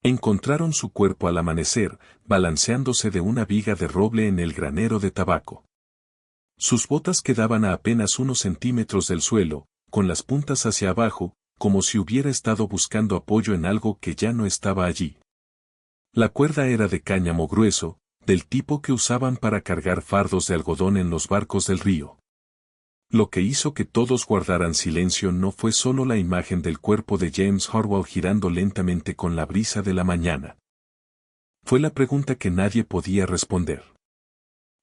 Encontraron su cuerpo al amanecer, balanceándose de una viga de roble en el granero de tabaco. Sus botas quedaban a apenas unos centímetros del suelo, con las puntas hacia abajo, como si hubiera estado buscando apoyo en algo que ya no estaba allí. La cuerda era de cáñamo grueso, del tipo que usaban para cargar fardos de algodón en los barcos del río. Lo que hizo que todos guardaran silencio no fue solo la imagen del cuerpo de James Horwath girando lentamente con la brisa de la mañana. Fue la pregunta que nadie podía responder.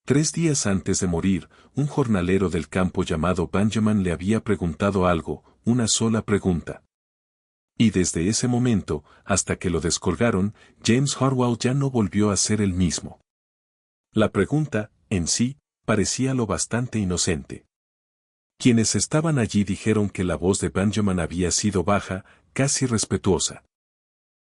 3 días antes de morir, un jornalero del campo llamado Benjamin le había preguntado algo, una sola pregunta. Y desde ese momento, hasta que lo descolgaron, James Horwath ya no volvió a ser el mismo. La pregunta, en sí, parecía lo bastante inocente. Quienes estaban allí dijeron que la voz de Benjamin había sido baja, casi respetuosa.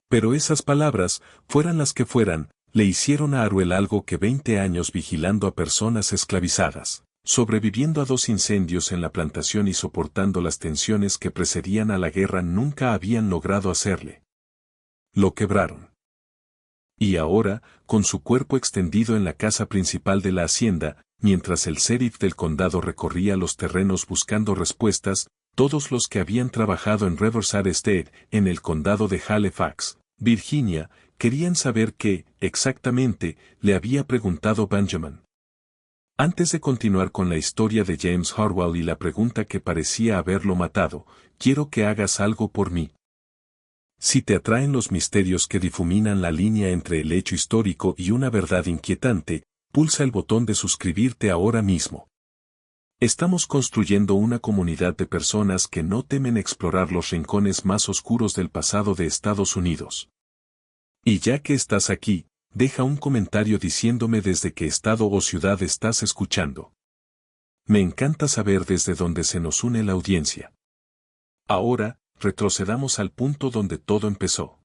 Pero esas palabras, fueran las que fueran, le hicieron a Aruel algo que 20 años vigilando a personas esclavizadas, sobreviviendo a 2 incendios en la plantación y soportando las tensiones que precedían a la guerra nunca habían logrado hacerle. Lo quebraron. Y ahora, con su cuerpo extendido en la casa principal de la hacienda, mientras el sheriff del condado recorría los terrenos buscando respuestas, todos los que habían trabajado en Riverside Estate, en el condado de Halifax, Virginia, querían saber qué, exactamente, le había preguntado Benjamin. Antes de continuar con la historia de James Horwath y la pregunta que parecía haberlo matado, quiero que hagas algo por mí. Si te atraen los misterios que difuminan la línea entre el hecho histórico y una verdad inquietante, pulsa el botón de suscribirte ahora mismo. Estamos construyendo una comunidad de personas que no temen explorar los rincones más oscuros del pasado de Estados Unidos. Y ya que estás aquí, deja un comentario diciéndome desde qué estado o ciudad estás escuchando. Me encanta saber desde dónde se nos une la audiencia. Ahora, retrocedamos al punto donde todo empezó.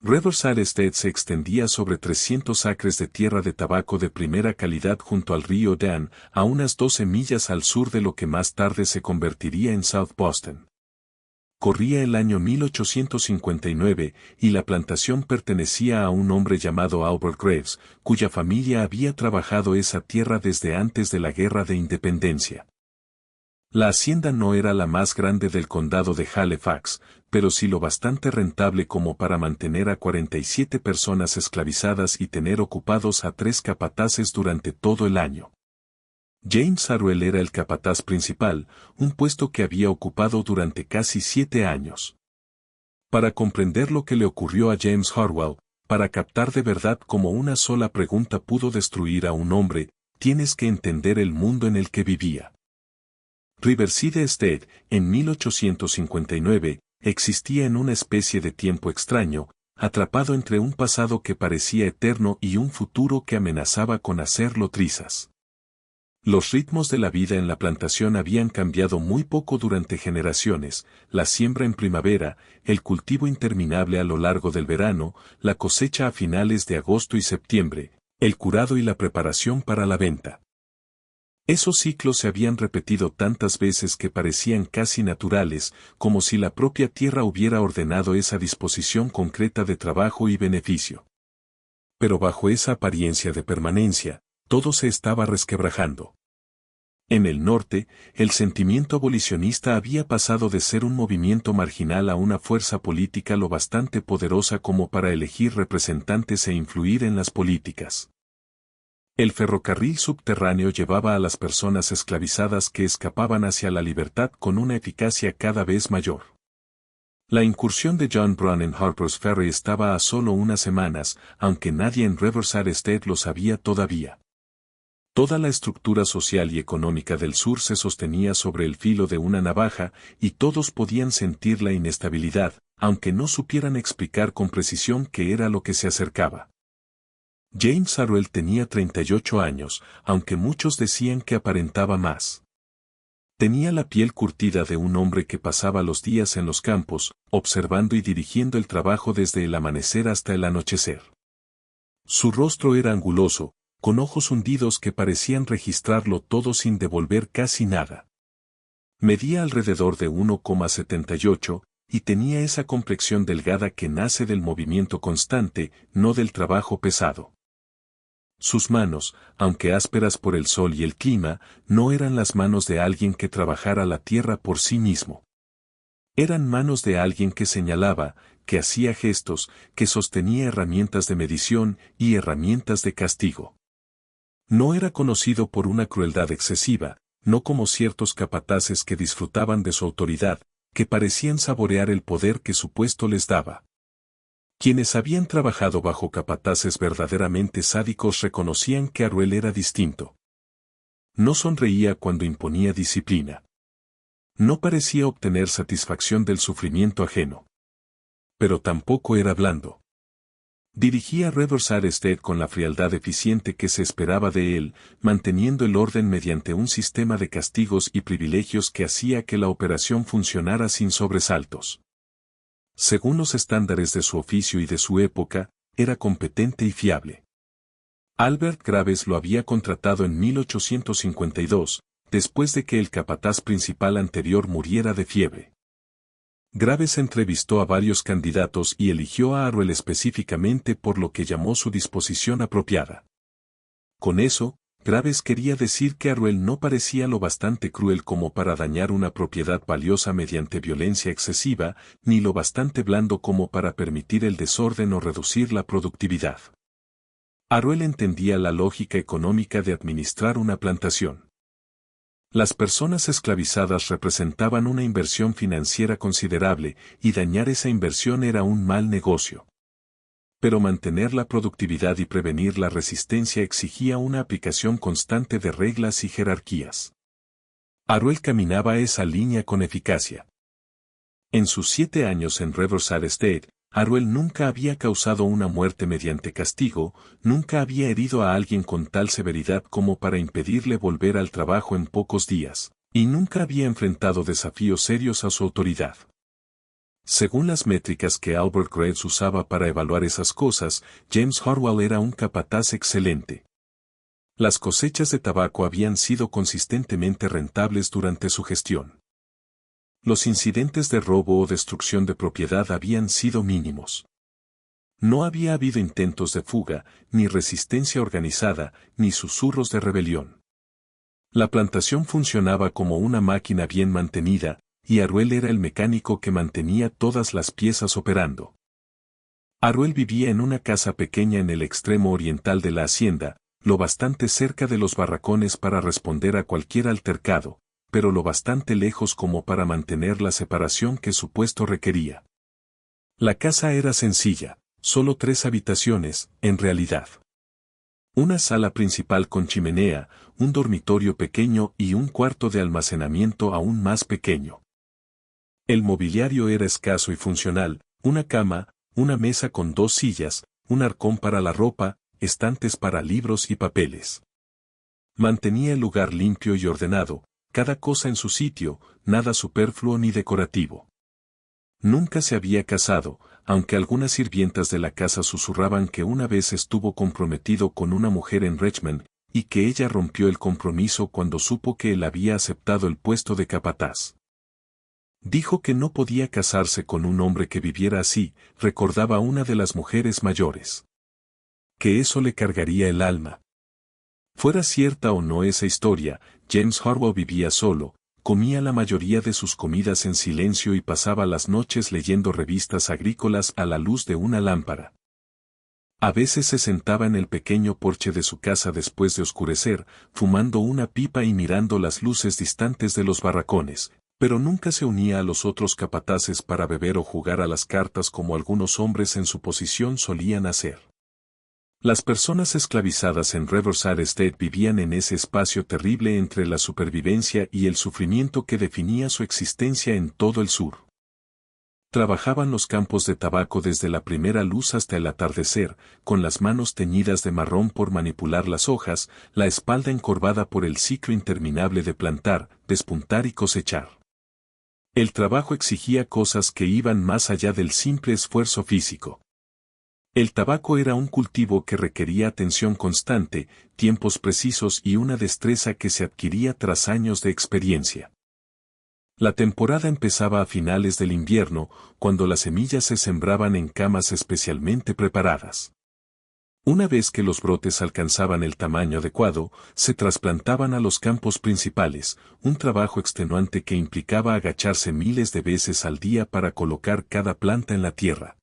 Riverside Estate se extendía sobre 300 acres de tierra de tabaco de primera calidad junto al río Dan, a unas 12 millas al sur de lo que más tarde se convertiría en South Boston. Corría el año 1859, y la plantación pertenecía a un hombre llamado Albert Graves, cuya familia había trabajado esa tierra desde antes de la Guerra de Independencia. La hacienda no era la más grande del condado de Halifax, pero sí lo bastante rentable como para mantener a 47 personas esclavizadas y tener ocupados a 3 capataces durante todo el año. James Aruel era el capataz principal, un puesto que había ocupado durante casi 7 años. Para comprender lo que le ocurrió a James Horwath, para captar de verdad cómo una sola pregunta pudo destruir a un hombre, tienes que entender el mundo en el que vivía. Riverside Estate, en 1859, existía en una especie de tiempo extraño, atrapado entre un pasado que parecía eterno y un futuro que amenazaba con hacerlo trizas. Los ritmos de la vida en la plantación habían cambiado muy poco durante generaciones: la siembra en primavera, el cultivo interminable a lo largo del verano, la cosecha a finales de agosto y septiembre, el curado y la preparación para la venta. Esos ciclos se habían repetido tantas veces que parecían casi naturales, como si la propia tierra hubiera ordenado esa disposición concreta de trabajo y beneficio. Pero bajo esa apariencia de permanencia, todo se estaba resquebrajando. En el norte, el sentimiento abolicionista había pasado de ser un movimiento marginal a una fuerza política lo bastante poderosa como para elegir representantes e influir en las políticas. El ferrocarril subterráneo llevaba a las personas esclavizadas que escapaban hacia la libertad con una eficacia cada vez mayor. La incursión de John Brown en Harper's Ferry estaba a solo unas semanas, aunque nadie en Riverside Estate lo sabía todavía. Toda la estructura social y económica del sur se sostenía sobre el filo de una navaja, y todos podían sentir la inestabilidad, aunque no supieran explicar con precisión qué era lo que se acercaba. James Aruel tenía 38 años, aunque muchos decían que aparentaba más. Tenía la piel curtida de un hombre que pasaba los días en los campos, observando y dirigiendo el trabajo desde el amanecer hasta el anochecer. Su rostro era anguloso, con ojos hundidos que parecían registrarlo todo sin devolver casi nada. Medía alrededor de 1,78, y tenía esa complexión delgada que nace del movimiento constante, no del trabajo pesado. Sus manos, aunque ásperas por el sol y el clima, no eran las manos de alguien que trabajara la tierra por sí mismo. Eran manos de alguien que señalaba, que hacía gestos, que sostenía herramientas de medición y herramientas de castigo. No era conocido por una crueldad excesiva, no como ciertos capataces que disfrutaban de su autoridad, que parecían saborear el poder que su puesto les daba. Quienes habían trabajado bajo capataces verdaderamente sádicos reconocían que Aruel era distinto. No sonreía cuando imponía disciplina. No parecía obtener satisfacción del sufrimiento ajeno. Pero tampoco era blando. Dirigía Riverside State con la frialdad eficiente que se esperaba de él, manteniendo el orden mediante un sistema de castigos y privilegios que hacía que la operación funcionara sin sobresaltos. Según los estándares de su oficio y de su época, era competente y fiable. Albert Graves lo había contratado en 1852, después de que el capataz principal anterior muriera de fiebre. Graves entrevistó a varios candidatos y eligió a Aruel específicamente por lo que llamó su disposición apropiada. Con eso, Graves quería decir que Aruel no parecía lo bastante cruel como para dañar una propiedad valiosa mediante violencia excesiva, ni lo bastante blando como para permitir el desorden o reducir la productividad. Aruel entendía la lógica económica de administrar una plantación. Las personas esclavizadas representaban una inversión financiera considerable, y dañar esa inversión era un mal negocio. Pero mantener la productividad y prevenir la resistencia exigía una aplicación constante de reglas y jerarquías. Aruel caminaba esa línea con eficacia. En sus 7 años en Riverside State, Aruel nunca había causado una muerte mediante castigo, nunca había herido a alguien con tal severidad como para impedirle volver al trabajo en pocos días, y nunca había enfrentado desafíos serios a su autoridad. Según las métricas que Albert Graves usaba para evaluar esas cosas, James Harwell era un capataz excelente. Las cosechas de tabaco habían sido consistentemente rentables durante su gestión. Los incidentes de robo o destrucción de propiedad habían sido mínimos. No había habido intentos de fuga, ni resistencia organizada, ni susurros de rebelión. La plantación funcionaba como una máquina bien mantenida, y Aruel era el mecánico que mantenía todas las piezas operando. Aruel vivía en una casa pequeña en el extremo oriental de la hacienda, lo bastante cerca de los barracones para responder a cualquier altercado, pero lo bastante lejos como para mantener la separación que su puesto requería. La casa era sencilla, solo 3 habitaciones, en realidad. Una sala principal con chimenea, un dormitorio pequeño y un cuarto de almacenamiento aún más pequeño. El mobiliario era escaso y funcional, una cama, una mesa con 2 sillas, un arcón para la ropa, estantes para libros y papeles. Mantenía el lugar limpio y ordenado, cada cosa en su sitio, nada superfluo ni decorativo. Nunca se había casado, aunque algunas sirvientas de la casa susurraban que una vez estuvo comprometido con una mujer en Richmond, y que ella rompió el compromiso cuando supo que él había aceptado el puesto de capataz. Dijo que no podía casarse con un hombre que viviera así, recordaba a una de las mujeres mayores. Que eso le cargaría el alma. Fuera cierta o no esa historia, James Harwell vivía solo, comía la mayoría de sus comidas en silencio y pasaba las noches leyendo revistas agrícolas a la luz de una lámpara. A veces se sentaba en el pequeño porche de su casa después de oscurecer, fumando una pipa y mirando las luces distantes de los barracones, pero nunca se unía a los otros capataces para beber o jugar a las cartas como algunos hombres en su posición solían hacer. Las personas esclavizadas en Riverside State vivían en ese espacio terrible entre la supervivencia y el sufrimiento que definía su existencia en todo el sur. Trabajaban los campos de tabaco desde la primera luz hasta el atardecer, con las manos teñidas de marrón por manipular las hojas, la espalda encorvada por el ciclo interminable de plantar, despuntar y cosechar. El trabajo exigía cosas que iban más allá del simple esfuerzo físico. El tabaco era un cultivo que requería atención constante, tiempos precisos y una destreza que se adquiría tras años de experiencia. La temporada empezaba a finales del invierno, cuando las semillas se sembraban en camas especialmente preparadas. Una vez que los brotes alcanzaban el tamaño adecuado, se trasplantaban a los campos principales, un trabajo extenuante que implicaba agacharse miles de veces al día para colocar cada planta en la tierra.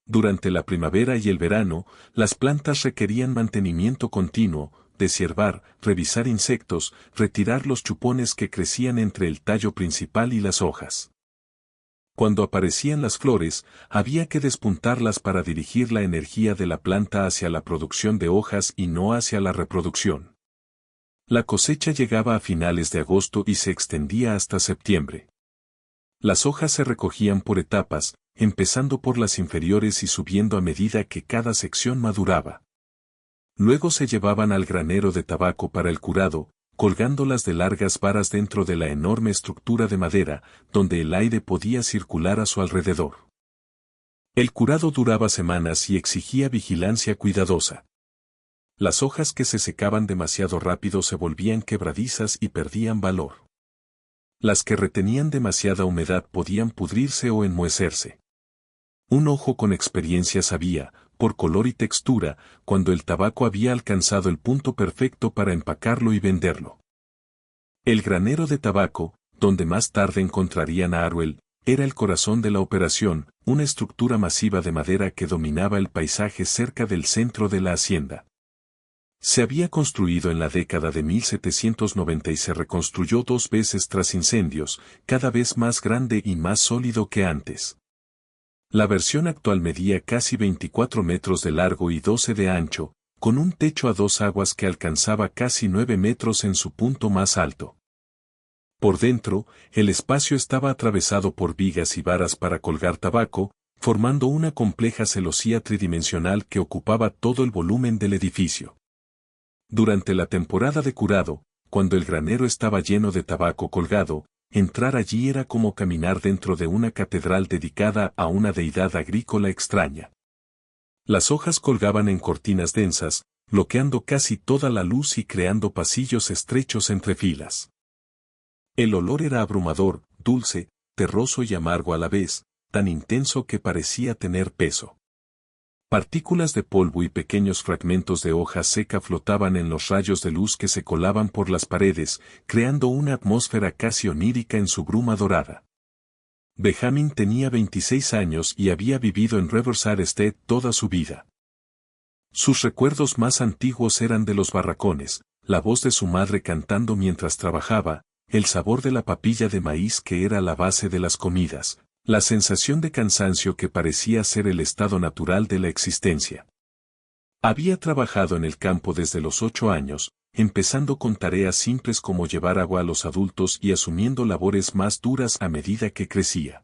Durante la primavera y el verano, las plantas requerían mantenimiento continuo, deshiervar, revisar insectos, retirar los chupones que crecían entre el tallo principal y las hojas. Cuando aparecían las flores, había que despuntarlas para dirigir la energía de la planta hacia la producción de hojas y no hacia la reproducción. La cosecha llegaba a finales de agosto y se extendía hasta septiembre. Las hojas se recogían por etapas, empezando por las inferiores y subiendo a medida que cada sección maduraba. Luego se llevaban al granero de tabaco para el curado, colgándolas de largas varas dentro de la enorme estructura de madera, donde el aire podía circular a su alrededor. El curado duraba semanas y exigía vigilancia cuidadosa. Las hojas que se secaban demasiado rápido se volvían quebradizas y perdían valor. Las que retenían demasiada humedad podían pudrirse o enmohecerse. Un ojo con experiencia sabía, por color y textura, cuando el tabaco había alcanzado el punto perfecto para empacarlo y venderlo. El granero de tabaco, donde más tarde encontrarían a Arwell, era el corazón de la operación, una estructura masiva de madera que dominaba el paisaje cerca del centro de la hacienda. Se había construido en la década de 1790 y se reconstruyó 2 veces tras incendios, cada vez más grande y más sólido que antes. La versión actual medía casi 24 metros de largo y 12 de ancho, con un techo a 2 aguas que alcanzaba casi 9 metros en su punto más alto. Por dentro, el espacio estaba atravesado por vigas y varas para colgar tabaco, formando una compleja celosía tridimensional que ocupaba todo el volumen del edificio. Durante la temporada de curado, cuando el granero estaba lleno de tabaco colgado, entrar allí era como caminar dentro de una catedral dedicada a una deidad agrícola extraña. Las hojas colgaban en cortinas densas, bloqueando casi toda la luz y creando pasillos estrechos entre filas. El olor era abrumador, dulce, terroso y amargo a la vez, tan intenso que parecía tener peso. Partículas de polvo y pequeños fragmentos de hoja seca flotaban en los rayos de luz que se colaban por las paredes, creando una atmósfera casi onírica en su bruma dorada. Benjamin tenía 26 años y había vivido en Riverside Estate toda su vida. Sus recuerdos más antiguos eran de los barracones, la voz de su madre cantando mientras trabajaba, el sabor de la papilla de maíz que era la base de las comidas, la sensación de cansancio que parecía ser el estado natural de la existencia. Había trabajado en el campo desde los 8 años, empezando con tareas simples como llevar agua a los adultos y asumiendo labores más duras a medida que crecía.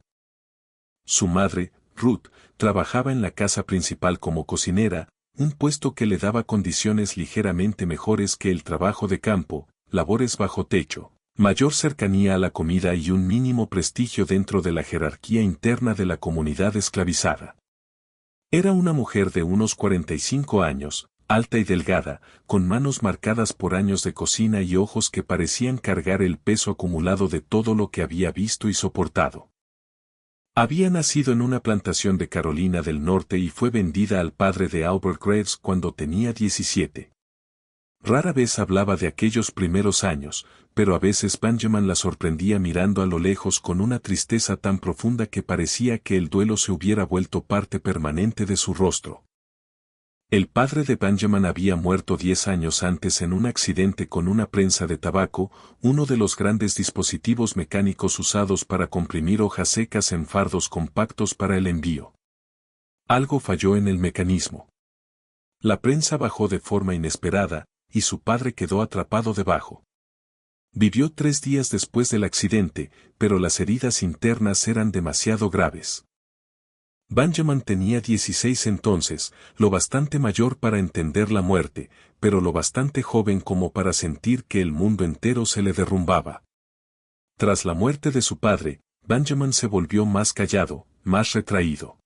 Su madre, Ruth, trabajaba en la casa principal como cocinera, un puesto que le daba condiciones ligeramente mejores que el trabajo de campo, labores bajo techo, mayor cercanía a la comida y un mínimo prestigio dentro de la jerarquía interna de la comunidad esclavizada. Era una mujer de unos 45 años, alta y delgada, con manos marcadas por años de cocina y ojos que parecían cargar el peso acumulado de todo lo que había visto y soportado. Había nacido en una plantación de Carolina del Norte y fue vendida al padre de Albert Graves cuando tenía 17. Rara vez hablaba de aquellos primeros años, pero a veces Benjamin la sorprendía mirando a lo lejos con una tristeza tan profunda que parecía que el duelo se hubiera vuelto parte permanente de su rostro. El padre de Benjamin había muerto 10 años antes en un accidente con una prensa de tabaco, uno de los grandes dispositivos mecánicos usados para comprimir hojas secas en fardos compactos para el envío. Algo falló en el mecanismo. La prensa bajó de forma inesperada, y su padre quedó atrapado debajo. Vivió 3 días después del accidente, pero las heridas internas eran demasiado graves. Benjamin tenía 16 entonces, lo bastante mayor para entender la muerte, pero lo bastante joven como para sentir que el mundo entero se le derrumbaba. Tras la muerte de su padre, Benjamin se volvió más callado, más retraído.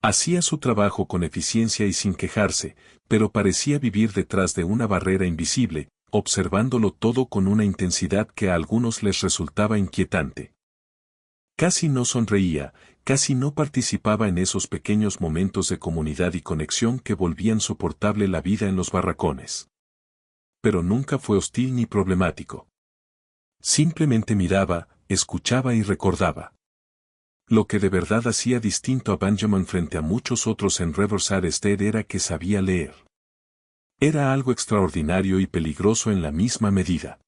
Hacía su trabajo con eficiencia y sin quejarse, pero parecía vivir detrás de una barrera invisible, observándolo todo con una intensidad que a algunos les resultaba inquietante. Casi no sonreía, casi no participaba en esos pequeños momentos de comunidad y conexión que volvían soportable la vida en los barracones. Pero nunca fue hostil ni problemático. Simplemente miraba, escuchaba y recordaba. Lo que de verdad hacía distinto a Benjamin frente a muchos otros en Riverside era que sabía leer. Era algo extraordinario y peligroso en la misma medida.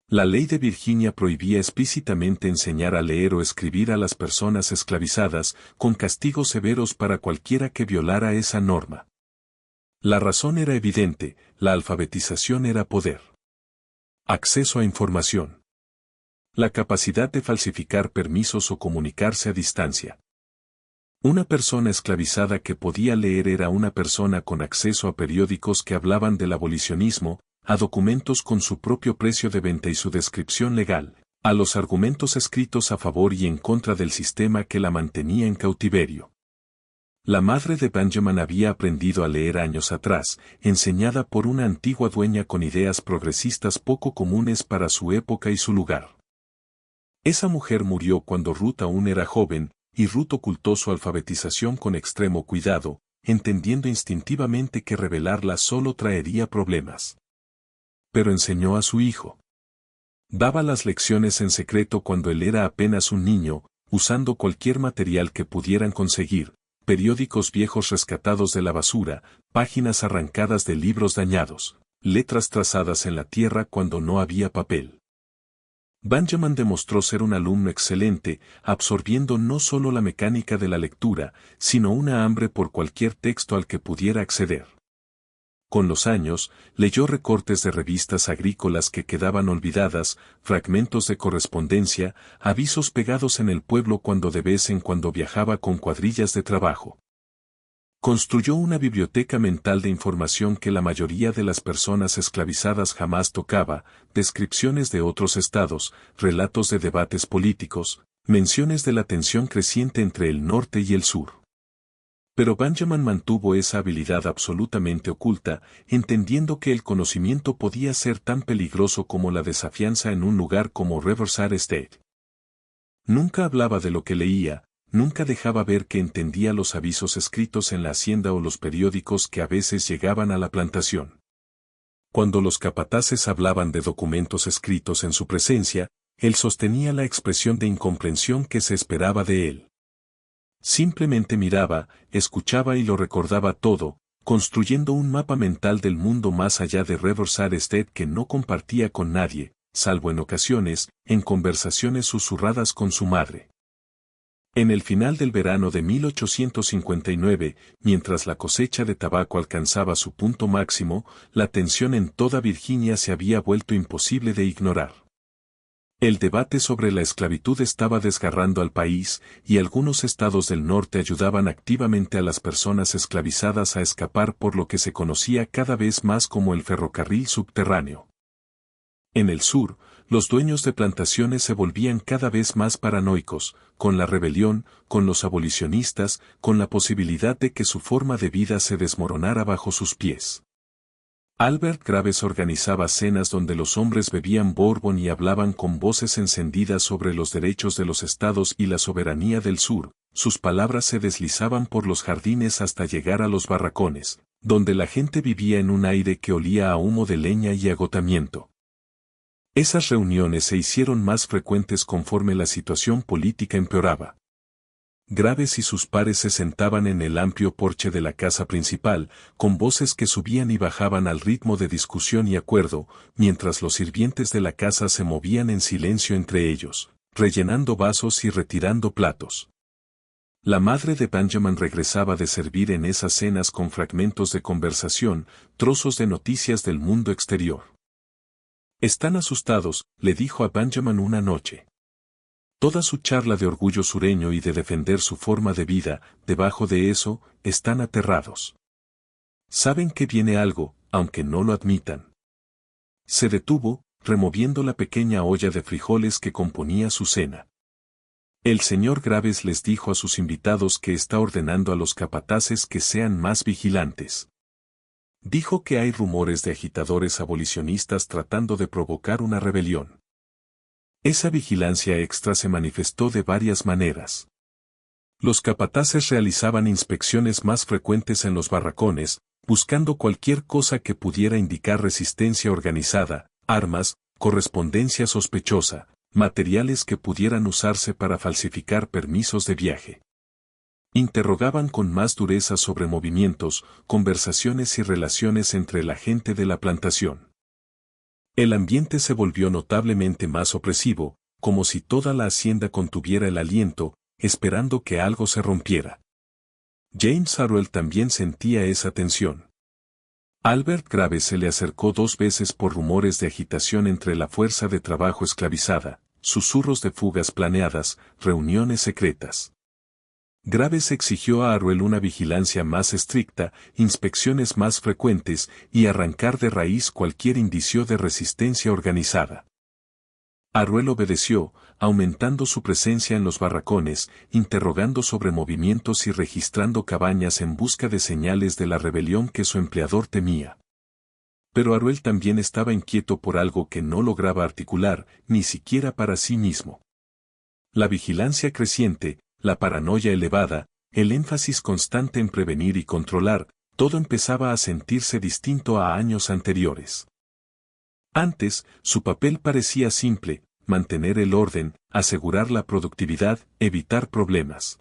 La ley de Virginia prohibía explícitamente enseñar a leer o escribir a las personas esclavizadas, con castigos severos para cualquiera que violara esa norma. La razón era evidente, la alfabetización era poder. Acceso a información. La capacidad de falsificar permisos o comunicarse a distancia. Una persona esclavizada que podía leer era una persona con acceso a periódicos que hablaban del abolicionismo, a documentos con su propio precio de venta y su descripción legal, a los argumentos escritos a favor y en contra del sistema que la mantenía en cautiverio. La madre de Benjamin había aprendido a leer años atrás, enseñada por una antigua dueña con ideas progresistas poco comunes para su época y su lugar. Esa mujer murió cuando Ruth aún era joven, y Ruth ocultó su alfabetización con extremo cuidado, entendiendo instintivamente que revelarla solo traería problemas. Pero enseñó a su hijo. Daba las lecciones en secreto cuando él era apenas un niño, usando cualquier material que pudieran conseguir, periódicos viejos rescatados de la basura, páginas arrancadas de libros dañados, letras trazadas en la tierra cuando no había papel. Benjamin demostró ser un alumno excelente, absorbiendo no solo la mecánica de la lectura, sino una hambre por cualquier texto al que pudiera acceder. Con los años, leyó recortes de revistas agrícolas que quedaban olvidadas, fragmentos de correspondencia, avisos pegados en el pueblo cuando de vez en cuando viajaba con cuadrillas de trabajo. Construyó una biblioteca mental de información que la mayoría de las personas esclavizadas jamás tocaba, descripciones de otros estados, relatos de debates políticos, menciones de la tensión creciente entre el norte y el sur. Pero Benjamin mantuvo esa habilidad absolutamente oculta, entendiendo que el conocimiento podía ser tan peligroso como la desafianza en un lugar como Riverside. Nunca hablaba de lo que leía, nunca dejaba ver que entendía los avisos escritos en la hacienda o los periódicos que a veces llegaban a la plantación. Cuando los capataces hablaban de documentos escritos en su presencia, él sostenía la expresión de incomprensión que se esperaba de él. Simplemente miraba, escuchaba y lo recordaba todo, construyendo un mapa mental del mundo más allá de Riverside que no compartía con nadie, salvo en ocasiones, en conversaciones susurradas con su madre. En el final del verano de 1859, mientras la cosecha de tabaco alcanzaba su punto máximo, la tensión en toda Virginia se había vuelto imposible de ignorar. El debate sobre la esclavitud estaba desgarrando al país, y algunos estados del norte ayudaban activamente a las personas esclavizadas a escapar por lo que se conocía cada vez más como el ferrocarril subterráneo. En el sur, los dueños de plantaciones se volvían cada vez más paranoicos, con la rebelión, con los abolicionistas, con la posibilidad de que su forma de vida se desmoronara bajo sus pies. Albert Graves organizaba cenas donde los hombres bebían bourbon y hablaban con voces encendidas sobre los derechos de los estados y la soberanía del sur. Sus palabras se deslizaban por los jardines hasta llegar a los barracones, donde la gente vivía en un aire que olía a humo de leña y agotamiento. Esas reuniones se hicieron más frecuentes conforme la situación política empeoraba. Graves y sus pares se sentaban en el amplio porche de la casa principal, con voces que subían y bajaban al ritmo de discusión y acuerdo, mientras los sirvientes de la casa se movían en silencio entre ellos, rellenando vasos y retirando platos. La madre de Benjamin regresaba de servir en esas cenas con fragmentos de conversación, trozos de noticias del mundo exterior. «Están asustados», le dijo a Benjamin una noche. Toda su charla de orgullo sureño y de defender su forma de vida, debajo de eso, están aterrados. Saben que viene algo, aunque no lo admitan. Se detuvo, removiendo la pequeña olla de frijoles que componía su cena. El señor Graves les dijo a sus invitados que está ordenando a los capataces que sean más vigilantes. Dijo que hay rumores de agitadores abolicionistas tratando de provocar una rebelión. Esa vigilancia extra se manifestó de varias maneras. Los capataces realizaban inspecciones más frecuentes en los barracones, buscando cualquier cosa que pudiera indicar resistencia organizada, armas, correspondencia sospechosa, materiales que pudieran usarse para falsificar permisos de viaje. Interrogaban con más dureza sobre movimientos, conversaciones y relaciones entre la gente de la plantación. El ambiente se volvió notablemente más opresivo, como si toda la hacienda contuviera el aliento, esperando que algo se rompiera. James Arwell también sentía esa tensión. Albert Graves se le acercó 2 veces por rumores de agitación entre la fuerza de trabajo esclavizada, susurros de fugas planeadas, reuniones secretas. Graves exigió a Arwell una vigilancia más estricta, inspecciones más frecuentes y arrancar de raíz cualquier indicio de resistencia organizada. Arwell obedeció, aumentando su presencia en los barracones, interrogando sobre movimientos y registrando cabañas en busca de señales de la rebelión que su empleador temía. Pero Arwell también estaba inquieto por algo que no lograba articular, ni siquiera para sí mismo. La vigilancia creciente, la paranoia elevada, el énfasis constante en prevenir y controlar, todo empezaba a sentirse distinto a años anteriores. Antes, su papel parecía simple: mantener el orden, asegurar la productividad, evitar problemas.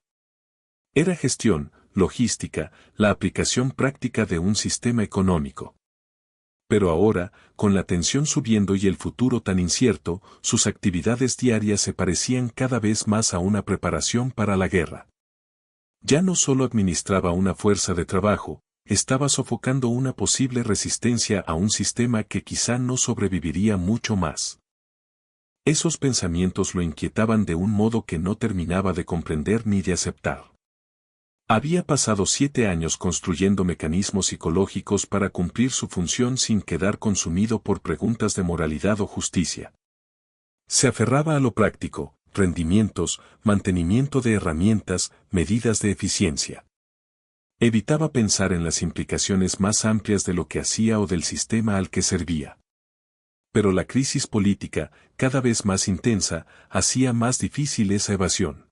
Era gestión, logística, la aplicación práctica de un sistema económico. Pero ahora, con la tensión subiendo y el futuro tan incierto, sus actividades diarias se parecían cada vez más a una preparación para la guerra. Ya no solo administraba una fuerza de trabajo, estaba sofocando una posible resistencia a un sistema que quizá no sobreviviría mucho más. Esos pensamientos lo inquietaban de un modo que no terminaba de comprender ni de aceptar. Había pasado 7 años construyendo mecanismos psicológicos para cumplir su función sin quedar consumido por preguntas de moralidad o justicia. Se aferraba a lo práctico: rendimientos, mantenimiento de herramientas, medidas de eficiencia. Evitaba pensar en las implicaciones más amplias de lo que hacía o del sistema al que servía. Pero la crisis política, cada vez más intensa, hacía más difícil esa evasión.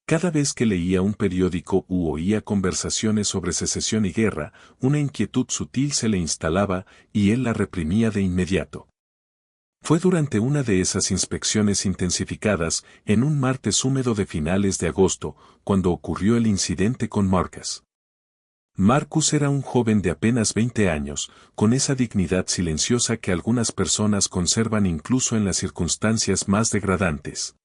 Cada vez que leía un periódico u oía conversaciones sobre secesión y guerra, una inquietud sutil se le instalaba, y él la reprimía de inmediato. Fue durante una de esas inspecciones intensificadas, en un martes húmedo de finales de agosto, cuando ocurrió el incidente con Marcus. Marcus era un joven de apenas 20 años, con esa dignidad silenciosa que algunas personas conservan incluso en las circunstancias más degradantes.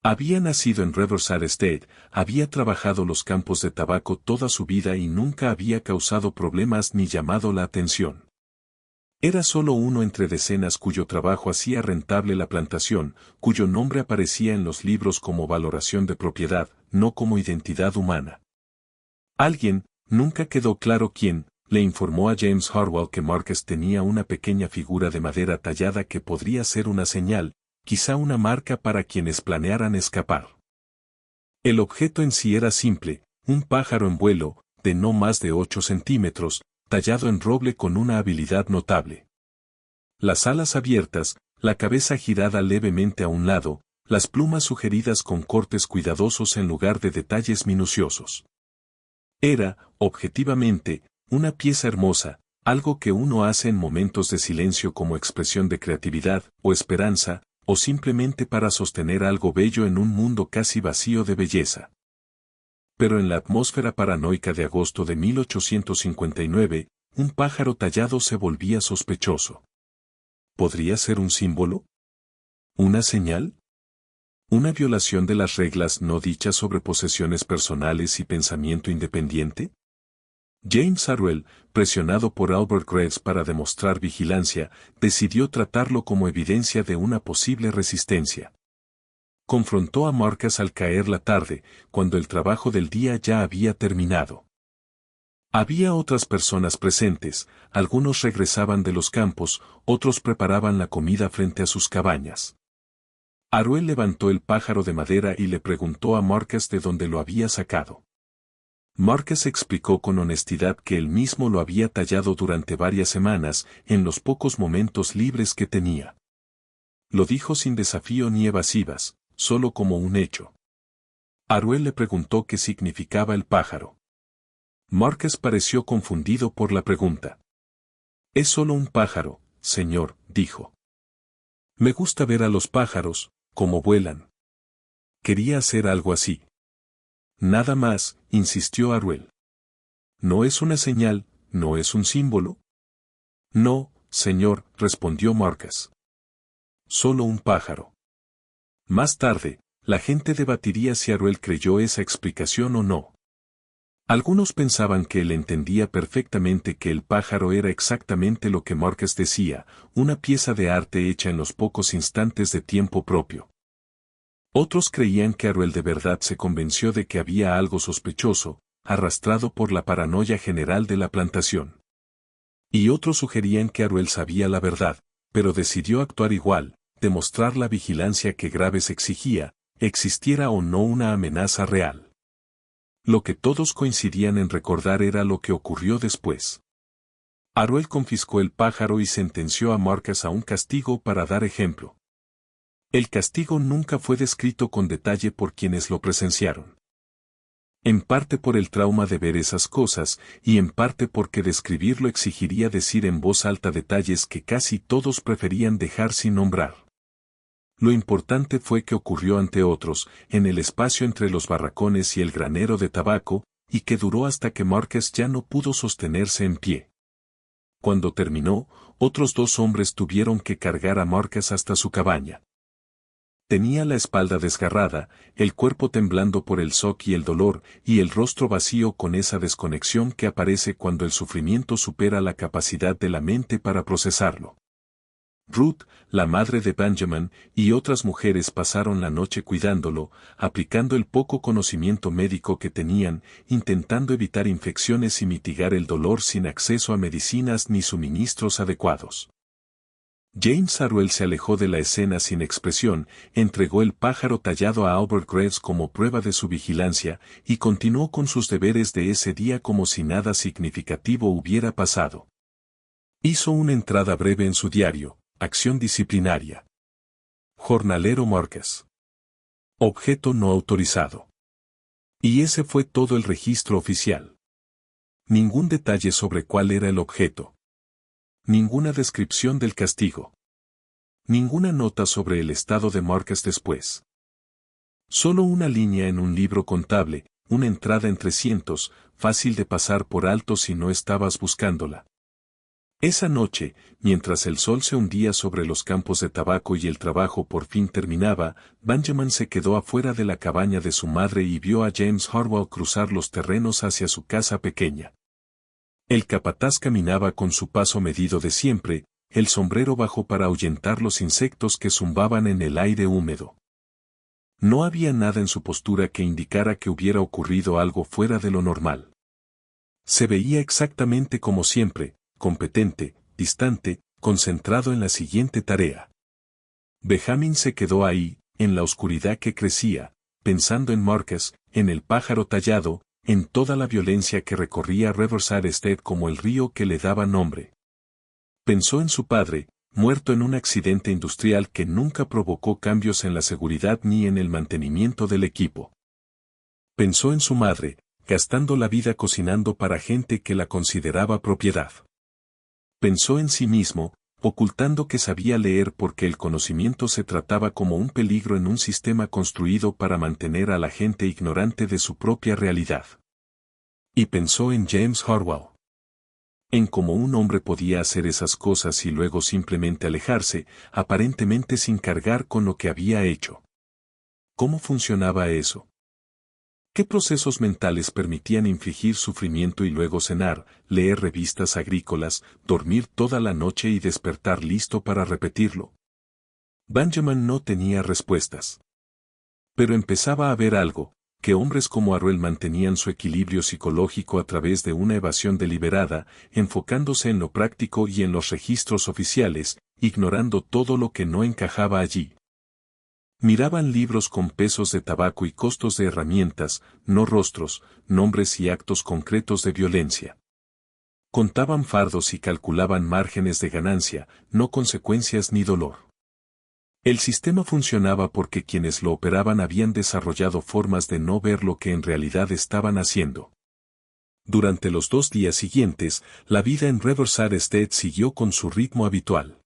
Había nacido en Riverside State, había trabajado los campos de tabaco toda su vida y nunca había causado problemas ni llamado la atención. Era solo uno entre decenas cuyo trabajo hacía rentable la plantación, cuyo nombre aparecía en los libros como valoración de propiedad, no como identidad humana. Alguien, nunca quedó claro quién, le informó a James Harwell que Marcus tenía una pequeña figura de madera tallada que podría ser una señal, quizá una marca para quienes planearan escapar. El objeto en sí era simple: un pájaro en vuelo, de no más de 8 centímetros, tallado en roble con una habilidad notable. Las alas abiertas, la cabeza girada levemente a un lado, las plumas sugeridas con cortes cuidadosos en lugar de detalles minuciosos. Era, objetivamente, una pieza hermosa, algo que uno hace en momentos de silencio como expresión de creatividad o esperanza, o simplemente para sostener algo bello en un mundo casi vacío de belleza. Pero en la atmósfera paranoica de agosto de 1859, un pájaro tallado se volvía sospechoso. ¿Podría ser un símbolo? ¿Una señal? ¿Una violación de las reglas no dichas sobre posesiones personales y pensamiento independiente? James Arwell, presionado por Albert Graves para demostrar vigilancia, decidió tratarlo como evidencia de una posible resistencia. Confrontó a Marcus al caer la tarde, cuando el trabajo del día ya había terminado. Había otras personas presentes, algunos regresaban de los campos, otros preparaban la comida frente a sus cabañas. Arwell levantó el pájaro de madera y le preguntó a Marcus de dónde lo había sacado. Marcus explicó con honestidad que él mismo lo había tallado durante varias semanas, en los pocos momentos libres que tenía. Lo dijo sin desafío ni evasivas, solo como un hecho. Aruel le preguntó qué significaba el pájaro. Marcus pareció confundido por la pregunta. Es solo un pájaro, señor, dijo. Me gusta ver a los pájaros, cómo vuelan. Quería hacer algo así. Nada más, insistió Aruel. ¿No es una señal, no es un símbolo? No, señor, respondió Marcus. Solo un pájaro. Más tarde, la gente debatiría si Aruel creyó esa explicación o no. Algunos pensaban que él entendía perfectamente que el pájaro era exactamente lo que Marcus decía, una pieza de arte hecha en los pocos instantes de tiempo propio. Otros creían que Aruel de verdad se convenció de que había algo sospechoso, arrastrado por la paranoia general de la plantación. Y otros sugerían que Aruel sabía la verdad, pero decidió actuar igual, demostrar la vigilancia que Graves exigía, existiera o no una amenaza real. Lo que todos coincidían en recordar era lo que ocurrió después. Aruel confiscó el pájaro y sentenció a Marcus a un castigo para dar ejemplo. El castigo nunca fue descrito con detalle por quienes lo presenciaron. En parte por el trauma de ver esas cosas, y en parte porque describirlo exigiría decir en voz alta detalles que casi todos preferían dejar sin nombrar. Lo importante fue que ocurrió ante otros, en el espacio entre los barracones y el granero de tabaco, y que duró hasta que Marcus ya no pudo sostenerse en pie. Cuando terminó, otros 2 hombres tuvieron que cargar a Marcus hasta su cabaña. Tenía la espalda desgarrada, el cuerpo temblando por el shock y el dolor, y el rostro vacío con esa desconexión que aparece cuando el sufrimiento supera la capacidad de la mente para procesarlo. Ruth, la madre de Benjamin, y otras mujeres pasaron la noche cuidándolo, aplicando el poco conocimiento médico que tenían, intentando evitar infecciones y mitigar el dolor sin acceso a medicinas ni suministros adecuados. James Aruel se alejó de la escena sin expresión, entregó el pájaro tallado a Albert Graves como prueba de su vigilancia, y continuó con sus deberes de ese día como si nada significativo hubiera pasado. Hizo una entrada breve en su diario. Acción disciplinaria. Jornalero Marcus. Objeto no autorizado. Y ese fue todo el registro oficial. Ningún detalle sobre cuál era el objeto. Ninguna descripción del castigo. Ninguna nota sobre el estado de Marcus después. Solo una línea en un libro contable, una entrada entre cientos, fácil de pasar por alto si no estabas buscándola. Esa noche, mientras el sol se hundía sobre los campos de tabaco y el trabajo por fin terminaba, Benjamin se quedó afuera de la cabaña de su madre y vio a James Harwell cruzar los terrenos hacia su casa pequeña. El capataz caminaba con su paso medido de siempre, el sombrero bajo para ahuyentar los insectos que zumbaban en el aire húmedo. No había nada en su postura que indicara que hubiera ocurrido algo fuera de lo normal. Se veía exactamente como siempre, competente, distante, concentrado en la siguiente tarea. Benjamin se quedó ahí, en la oscuridad que crecía, pensando en Marcus, en el pájaro tallado, en toda la violencia que recorría Riverside Estate como el río que le daba nombre. Pensó en su padre, muerto en un accidente industrial que nunca provocó cambios en la seguridad ni en el mantenimiento del equipo. Pensó en su madre, gastando la vida cocinando para gente que la consideraba propiedad. Pensó en sí mismo, ocultando que sabía leer porque el conocimiento se trataba como un peligro en un sistema construido para mantener a la gente ignorante de su propia realidad. Y pensó en James Harwell. En cómo un hombre podía hacer esas cosas y luego simplemente alejarse, aparentemente sin cargar con lo que había hecho. ¿Cómo funcionaba eso? ¿Qué procesos mentales permitían infligir sufrimiento y luego cenar, leer revistas agrícolas, dormir toda la noche y despertar listo para repetirlo? Benjamin no tenía respuestas. Pero empezaba a ver algo, que hombres como Aruel mantenían su equilibrio psicológico a través de una evasión deliberada, enfocándose en lo práctico y en los registros oficiales, ignorando todo lo que no encajaba allí. Miraban libros con pesos de tabaco y costos de herramientas, no rostros, nombres y actos concretos de violencia. Contaban fardos y calculaban márgenes de ganancia, no consecuencias ni dolor. El sistema funcionaba porque quienes lo operaban habían desarrollado formas de no ver lo que en realidad estaban haciendo. Durante los 2 días siguientes, la vida en Riverside Estate siguió con su ritmo habitual.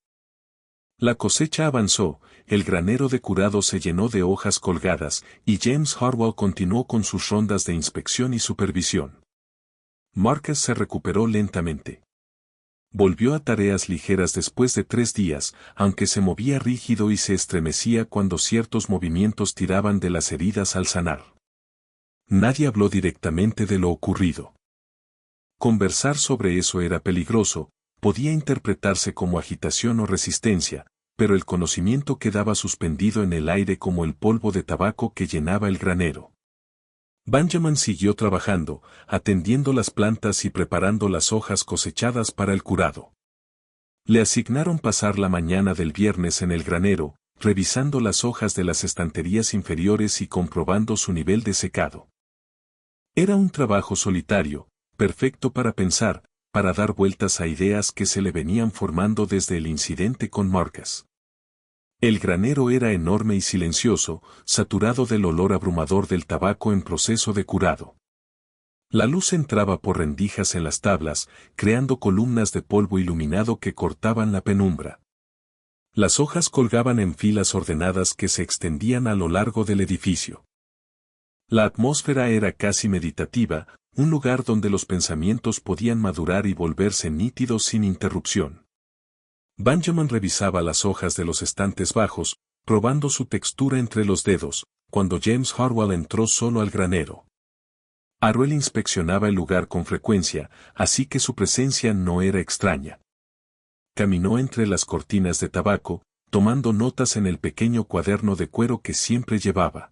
La cosecha avanzó, el granero de curado se llenó de hojas colgadas, y James Harwell continuó con sus rondas de inspección y supervisión. Marcus se recuperó lentamente. Volvió a tareas ligeras después de 3 días, aunque se movía rígido y se estremecía cuando ciertos movimientos tiraban de las heridas al sanar. Nadie habló directamente de lo ocurrido. Conversar sobre eso era peligroso, podía interpretarse como agitación o resistencia, pero el conocimiento quedaba suspendido en el aire como el polvo de tabaco que llenaba el granero. Benjamin siguió trabajando, atendiendo las plantas y preparando las hojas cosechadas para el curado. Le asignaron pasar la mañana del viernes en el granero, revisando las hojas de las estanterías inferiores y comprobando su nivel de secado. Era un trabajo solitario, perfecto para pensar, para dar vueltas a ideas que se le venían formando desde el incidente con Marcus. El granero era enorme y silencioso, saturado del olor abrumador del tabaco en proceso de curado. La luz entraba por rendijas en las tablas, creando columnas de polvo iluminado que cortaban la penumbra. Las hojas colgaban en filas ordenadas que se extendían a lo largo del edificio. La atmósfera era casi meditativa, un lugar donde los pensamientos podían madurar y volverse nítidos sin interrupción. Benjamin revisaba las hojas de los estantes bajos, probando su textura entre los dedos, cuando James Harwell entró solo al granero. Harwell inspeccionaba el lugar con frecuencia, así que su presencia no era extraña. Caminó entre las cortinas de tabaco, tomando notas en el pequeño cuaderno de cuero que siempre llevaba.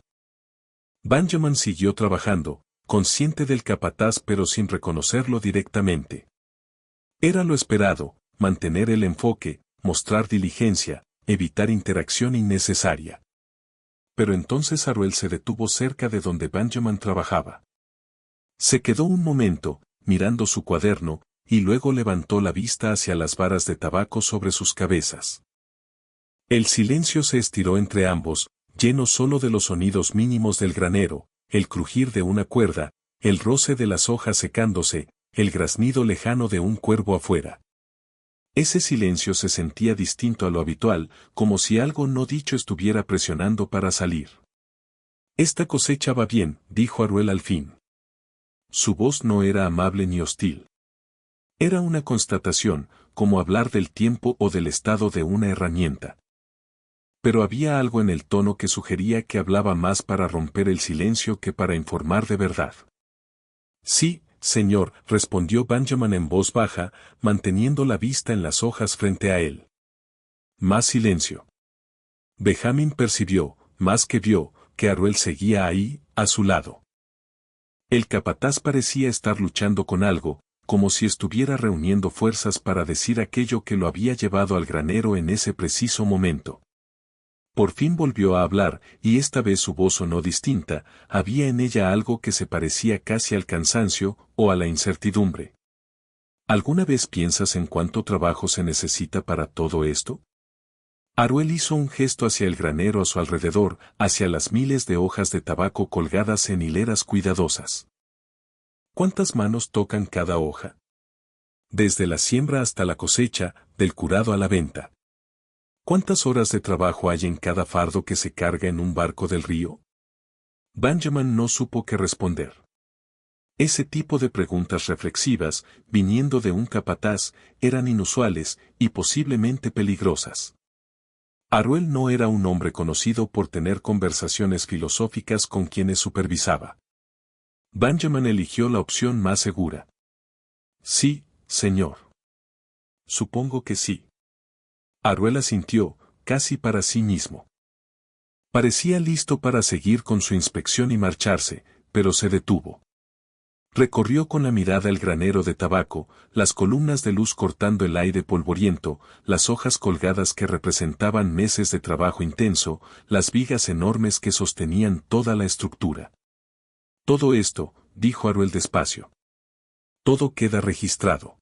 Benjamin siguió trabajando, consciente del capataz pero sin reconocerlo directamente. Era lo esperado, mantener el enfoque, mostrar diligencia, evitar interacción innecesaria. Pero entonces Harwell se detuvo cerca de donde Benjamin trabajaba. Se quedó un momento, mirando su cuaderno, y luego levantó la vista hacia las varas de tabaco sobre sus cabezas. El silencio se estiró entre ambos, lleno solo de los sonidos mínimos del granero, el crujir de una cuerda, el roce de las hojas secándose, el graznido lejano de un cuervo afuera. Ese silencio se sentía distinto a lo habitual, como si algo no dicho estuviera presionando para salir. «Esta cosecha va bien», dijo Harwell al fin. Su voz no era amable ni hostil. Era una constatación, como hablar del tiempo o del estado de una herramienta. Pero había algo en el tono que sugería que hablaba más para romper el silencio que para informar de verdad. «Sí, señor», respondió Benjamin en voz baja, manteniendo la vista en las hojas frente a él. Más silencio. Benjamin percibió, más que vio, que Harwell seguía ahí, a su lado. El capataz parecía estar luchando con algo, como si estuviera reuniendo fuerzas para decir aquello que lo había llevado al granero en ese preciso momento. Por fin volvió a hablar, y esta vez su voz sonó distinta, había en ella algo que se parecía casi al cansancio, o a la incertidumbre. ¿Alguna vez piensas en cuánto trabajo se necesita para todo esto? Harwell hizo un gesto hacia el granero a su alrededor, hacia las miles de hojas de tabaco colgadas en hileras cuidadosas. ¿Cuántas manos tocan cada hoja? Desde la siembra hasta la cosecha, del curado a la venta. ¿Cuántas horas de trabajo hay en cada fardo que se carga en un barco del río? Benjamin no supo qué responder. Ese tipo de preguntas reflexivas, viniendo de un capataz, eran inusuales y posiblemente peligrosas. Harwell no era un hombre conocido por tener conversaciones filosóficas con quienes supervisaba. Benjamin eligió la opción más segura. «Sí, señor». «Supongo que sí». Harwell asintió, casi para sí mismo. Parecía listo para seguir con su inspección y marcharse, pero se detuvo. Recorrió con la mirada el granero de tabaco, las columnas de luz cortando el aire polvoriento, las hojas colgadas que representaban meses de trabajo intenso, las vigas enormes que sostenían toda la estructura. Todo esto, dijo Aruel despacio. Todo queda registrado.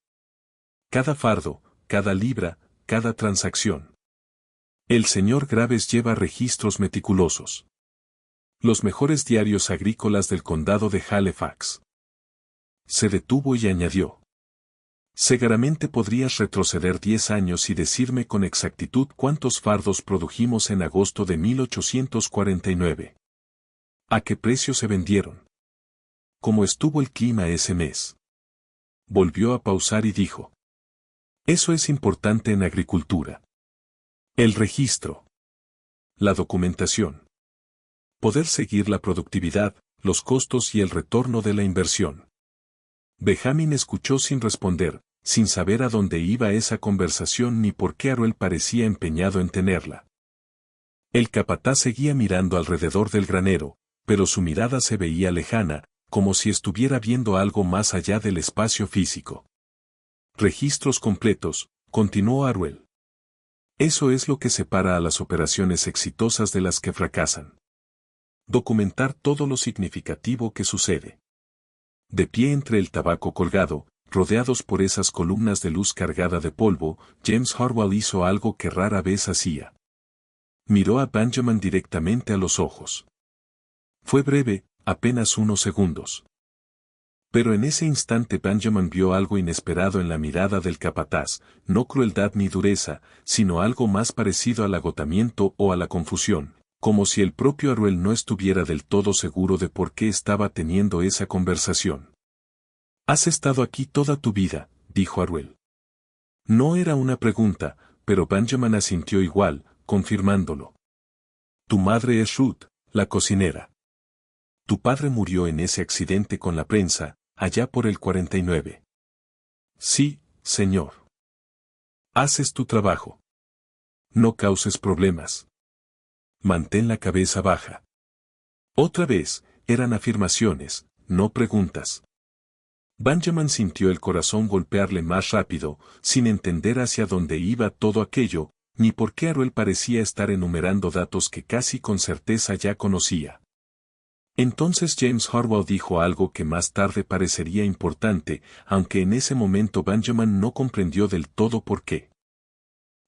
Cada fardo, cada libra, cada transacción. El señor Graves lleva registros meticulosos. Los mejores diarios agrícolas del condado de Halifax. Se detuvo y añadió. Seguramente podrías retroceder 10 años y decirme con exactitud cuántos fardos produjimos en agosto de 1849. ¿A qué precio se vendieron? ¿Cómo estuvo el clima ese mes? Volvió a pausar y dijo. Eso es importante en agricultura. El registro. La documentación. Poder seguir la productividad, los costos y el retorno de la inversión. Benjamin escuchó sin responder, sin saber a dónde iba esa conversación ni por qué Aruel parecía empeñado en tenerla. El capataz seguía mirando alrededor del granero, pero su mirada se veía lejana, como si estuviera viendo algo más allá del espacio físico. Registros completos, continuó Aruel. Eso es lo que separa a las operaciones exitosas de las que fracasan. Documentar todo lo significativo que sucede. De pie entre el tabaco colgado, rodeados por esas columnas de luz cargada de polvo, James Harwell hizo algo que rara vez hacía. Miró a Benjamin directamente a los ojos. Fue breve, apenas unos segundos. Pero en ese instante Benjamin vio algo inesperado en la mirada del capataz, no crueldad ni dureza, sino algo más parecido al agotamiento o a la confusión, como si el propio Aruel no estuviera del todo seguro de por qué estaba teniendo esa conversación. Has estado aquí toda tu vida, dijo Aruel. No era una pregunta, pero Benjamin asintió igual, confirmándolo. Tu madre es Ruth, la cocinera. Tu padre murió en ese accidente con la prensa, allá por el 49. Sí, señor. Haces tu trabajo. No causes problemas. Mantén la cabeza baja. Otra vez, eran afirmaciones, no preguntas. Benjamin sintió el corazón golpearle más rápido, sin entender hacia dónde iba todo aquello, ni por qué Aruel parecía estar enumerando datos que casi con certeza ya conocía. Entonces James Harwell dijo algo que más tarde parecería importante, aunque en ese momento Benjamin no comprendió del todo por qué.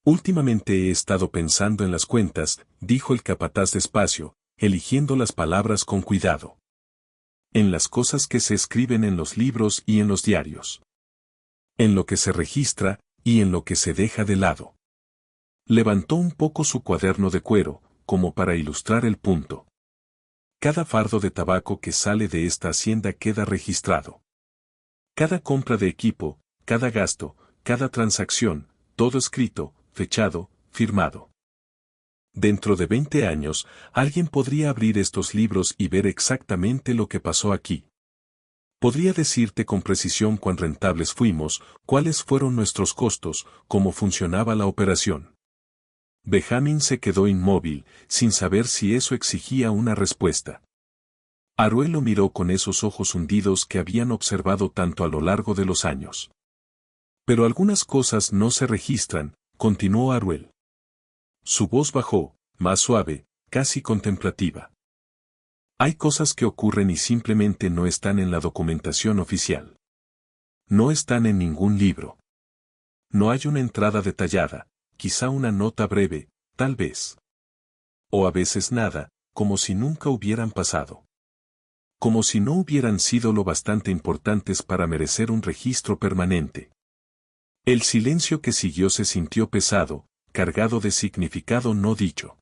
Últimamente he estado pensando en las cuentas, dijo el capataz despacio, eligiendo las palabras con cuidado. En las cosas que se escriben en los libros y en los diarios. En lo que se registra, y en lo que se deja de lado. Levantó un poco su cuaderno de cuero, como para ilustrar el punto. Cada fardo de tabaco que sale de esta hacienda queda registrado. Cada compra de equipo, cada gasto, cada transacción, todo escrito, fechado, firmado. Dentro de 20 años, alguien podría abrir estos libros y ver exactamente lo que pasó aquí. Podría decirte con precisión cuán rentables fuimos, cuáles fueron nuestros costos, cómo funcionaba la operación. Benjamin se quedó inmóvil, sin saber si eso exigía una respuesta. Aruel lo miró con esos ojos hundidos que habían observado tanto a lo largo de los años. Pero algunas cosas no se registran, continuó Aruel. Su voz bajó, más suave, casi contemplativa. Hay cosas que ocurren y simplemente no están en la documentación oficial. No están en ningún libro. No hay una entrada detallada, quizá una nota breve, tal vez. O a veces nada, como si nunca hubieran pasado. Como si no hubieran sido lo bastante importantes para merecer un registro permanente. El silencio que siguió se sintió pesado, cargado de significado no dicho.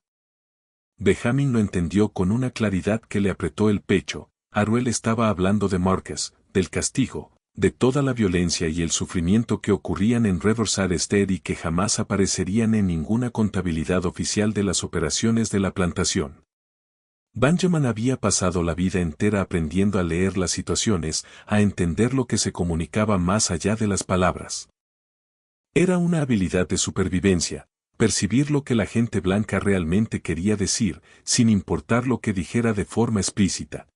Benjamin lo entendió con una claridad que le apretó el pecho. Aruel estaba hablando de Marcus, del castigo, de toda la violencia y el sufrimiento que ocurrían en Riverside Estate y que jamás aparecerían en ninguna contabilidad oficial de las operaciones de la plantación. Benjamin había pasado la vida entera aprendiendo a leer las situaciones, a entender lo que se comunicaba más allá de las palabras. Era una habilidad de supervivencia, percibir lo que la gente blanca realmente quería decir, sin importar lo que dijera de forma explícita.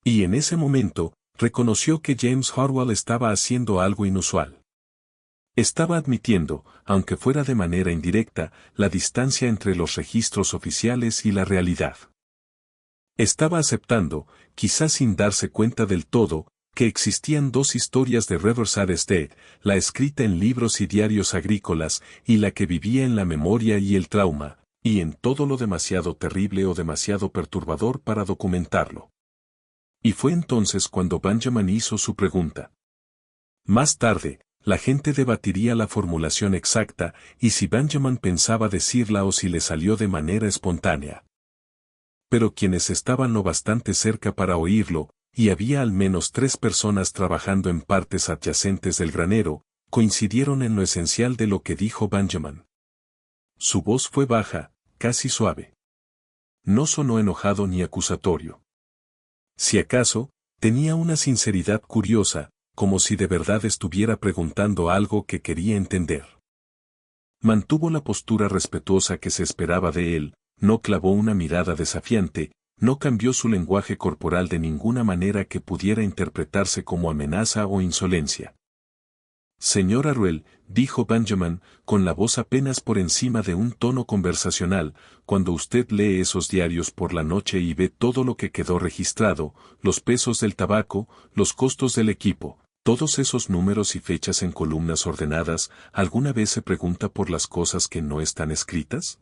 Y en ese momento, Reconoció que James Harwell estaba haciendo algo inusual. Estaba admitiendo, aunque fuera de manera indirecta, la distancia entre los registros oficiales y la realidad. Estaba aceptando, quizás sin darse cuenta del todo, que existían dos historias de Riverside Estate, la escrita en libros y diarios agrícolas, y la que vivía en la memoria y el trauma, y en todo lo demasiado terrible o demasiado perturbador para documentarlo. Y fue entonces cuando Benjamin hizo su pregunta. Más tarde, la gente debatiría la formulación exacta y si Benjamin pensaba decirla o si le salió de manera espontánea. Pero quienes estaban lo bastante cerca para oírlo, y había al menos 3 personas trabajando en partes adyacentes del granero, coincidieron en lo esencial de lo que dijo Benjamin. Su voz fue baja, casi suave. No sonó enojado ni acusatorio. Si acaso, tenía una sinceridad curiosa, como si de verdad estuviera preguntando algo que quería entender. Mantuvo la postura respetuosa que se esperaba de él, no clavó una mirada desafiante, no cambió su lenguaje corporal de ninguna manera que pudiera interpretarse como amenaza o insolencia. Señor Harwell, dijo Benjamin, con la voz apenas por encima de un tono conversacional, cuando usted lee esos diarios por la noche y ve todo lo que quedó registrado, los pesos del tabaco, los costos del equipo, todos esos números y fechas en columnas ordenadas, ¿alguna vez se pregunta por las cosas que no están escritas?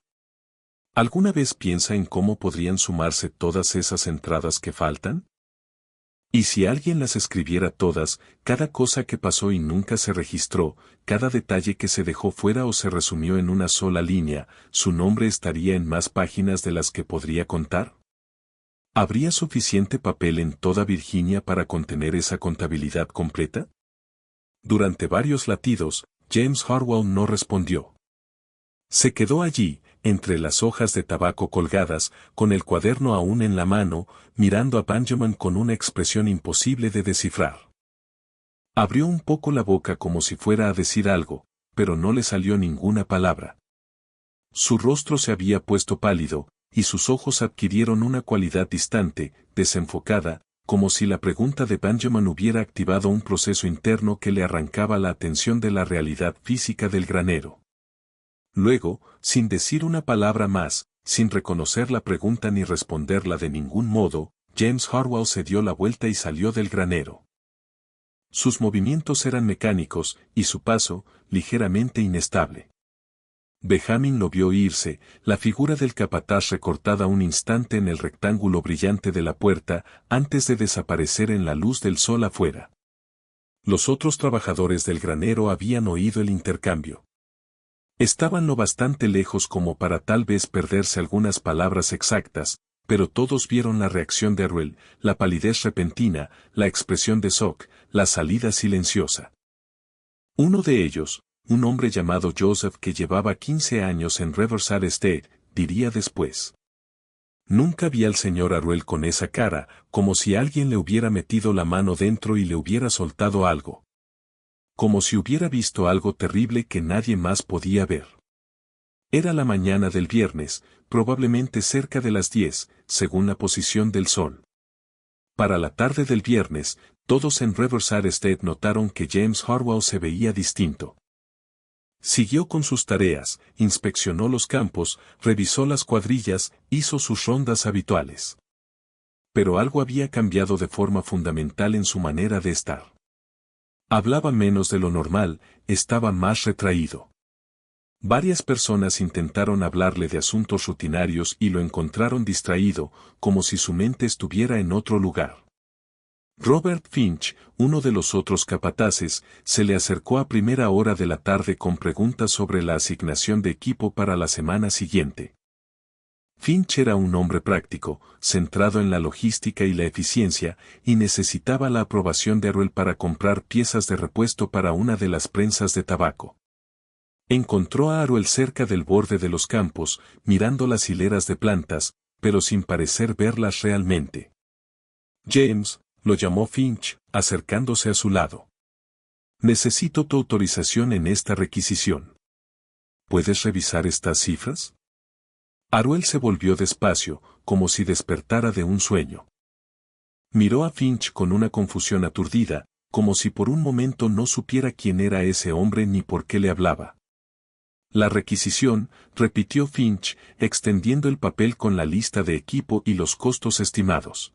¿Alguna vez piensa en cómo podrían sumarse todas esas entradas que faltan? Y si alguien las escribiera todas, cada cosa que pasó y nunca se registró, cada detalle que se dejó fuera o se resumió en una sola línea, ¿su nombre estaría en más páginas de las que podría contar? ¿Habría suficiente papel en toda Virginia para contener esa contabilidad completa? Durante varios latidos, James Harwell no respondió. Se quedó allí, entre las hojas de tabaco colgadas, con el cuaderno aún en la mano, mirando a Benjamin con una expresión imposible de descifrar. Abrió un poco la boca como si fuera a decir algo, pero no le salió ninguna palabra. Su rostro se había puesto pálido, y sus ojos adquirieron una cualidad distante, desenfocada, como si la pregunta de Benjamin hubiera activado un proceso interno que le arrancaba la atención de la realidad física del granero. Luego, sin decir una palabra más, sin reconocer la pregunta ni responderla de ningún modo, James Harwell se dio la vuelta y salió del granero. Sus movimientos eran mecánicos, y su paso, ligeramente inestable. Benjamin lo vio irse, la figura del capataz recortada un instante en el rectángulo brillante de la puerta, antes de desaparecer en la luz del sol afuera. Los otros trabajadores del granero habían oído el intercambio. Estaban lo bastante lejos como para tal vez perderse algunas palabras exactas, pero todos vieron la reacción de Harwell, la palidez repentina, la expresión de shock, la salida silenciosa. Uno de ellos, un hombre llamado Joseph que llevaba 15 años en Riverside Estate, diría después. Nunca vi al señor Harwell con esa cara, como si alguien le hubiera metido la mano dentro y le hubiera soltado algo. Como si hubiera visto algo terrible que nadie más podía ver. Era la mañana del viernes, probablemente cerca de las 10, según la posición del sol. Para la tarde del viernes, todos en Riverside Estate notaron que James Harwell se veía distinto. Siguió con sus tareas, inspeccionó los campos, revisó las cuadrillas, hizo sus rondas habituales. Pero algo había cambiado de forma fundamental en su manera de estar. Hablaba menos de lo normal, estaba más retraído. Varias personas intentaron hablarle de asuntos rutinarios y lo encontraron distraído, como si su mente estuviera en otro lugar. Robert Finch, uno de los otros capataces, se le acercó a primera hora de la tarde con preguntas sobre la asignación de equipo para la semana siguiente. Finch era un hombre práctico, centrado en la logística y la eficiencia, y necesitaba la aprobación de Harwell para comprar piezas de repuesto para una de las prensas de tabaco. Encontró a Harwell cerca del borde de los campos, mirando las hileras de plantas, pero sin parecer verlas realmente. James, lo llamó Finch, acercándose a su lado. Necesito tu autorización en esta requisición. ¿Puedes revisar estas cifras? Harwell se volvió despacio, como si despertara de un sueño. Miró a Finch con una confusión aturdida, como si por un momento no supiera quién era ese hombre ni por qué le hablaba. La requisición, repitió Finch, extendiendo el papel con la lista de equipo y los costos estimados.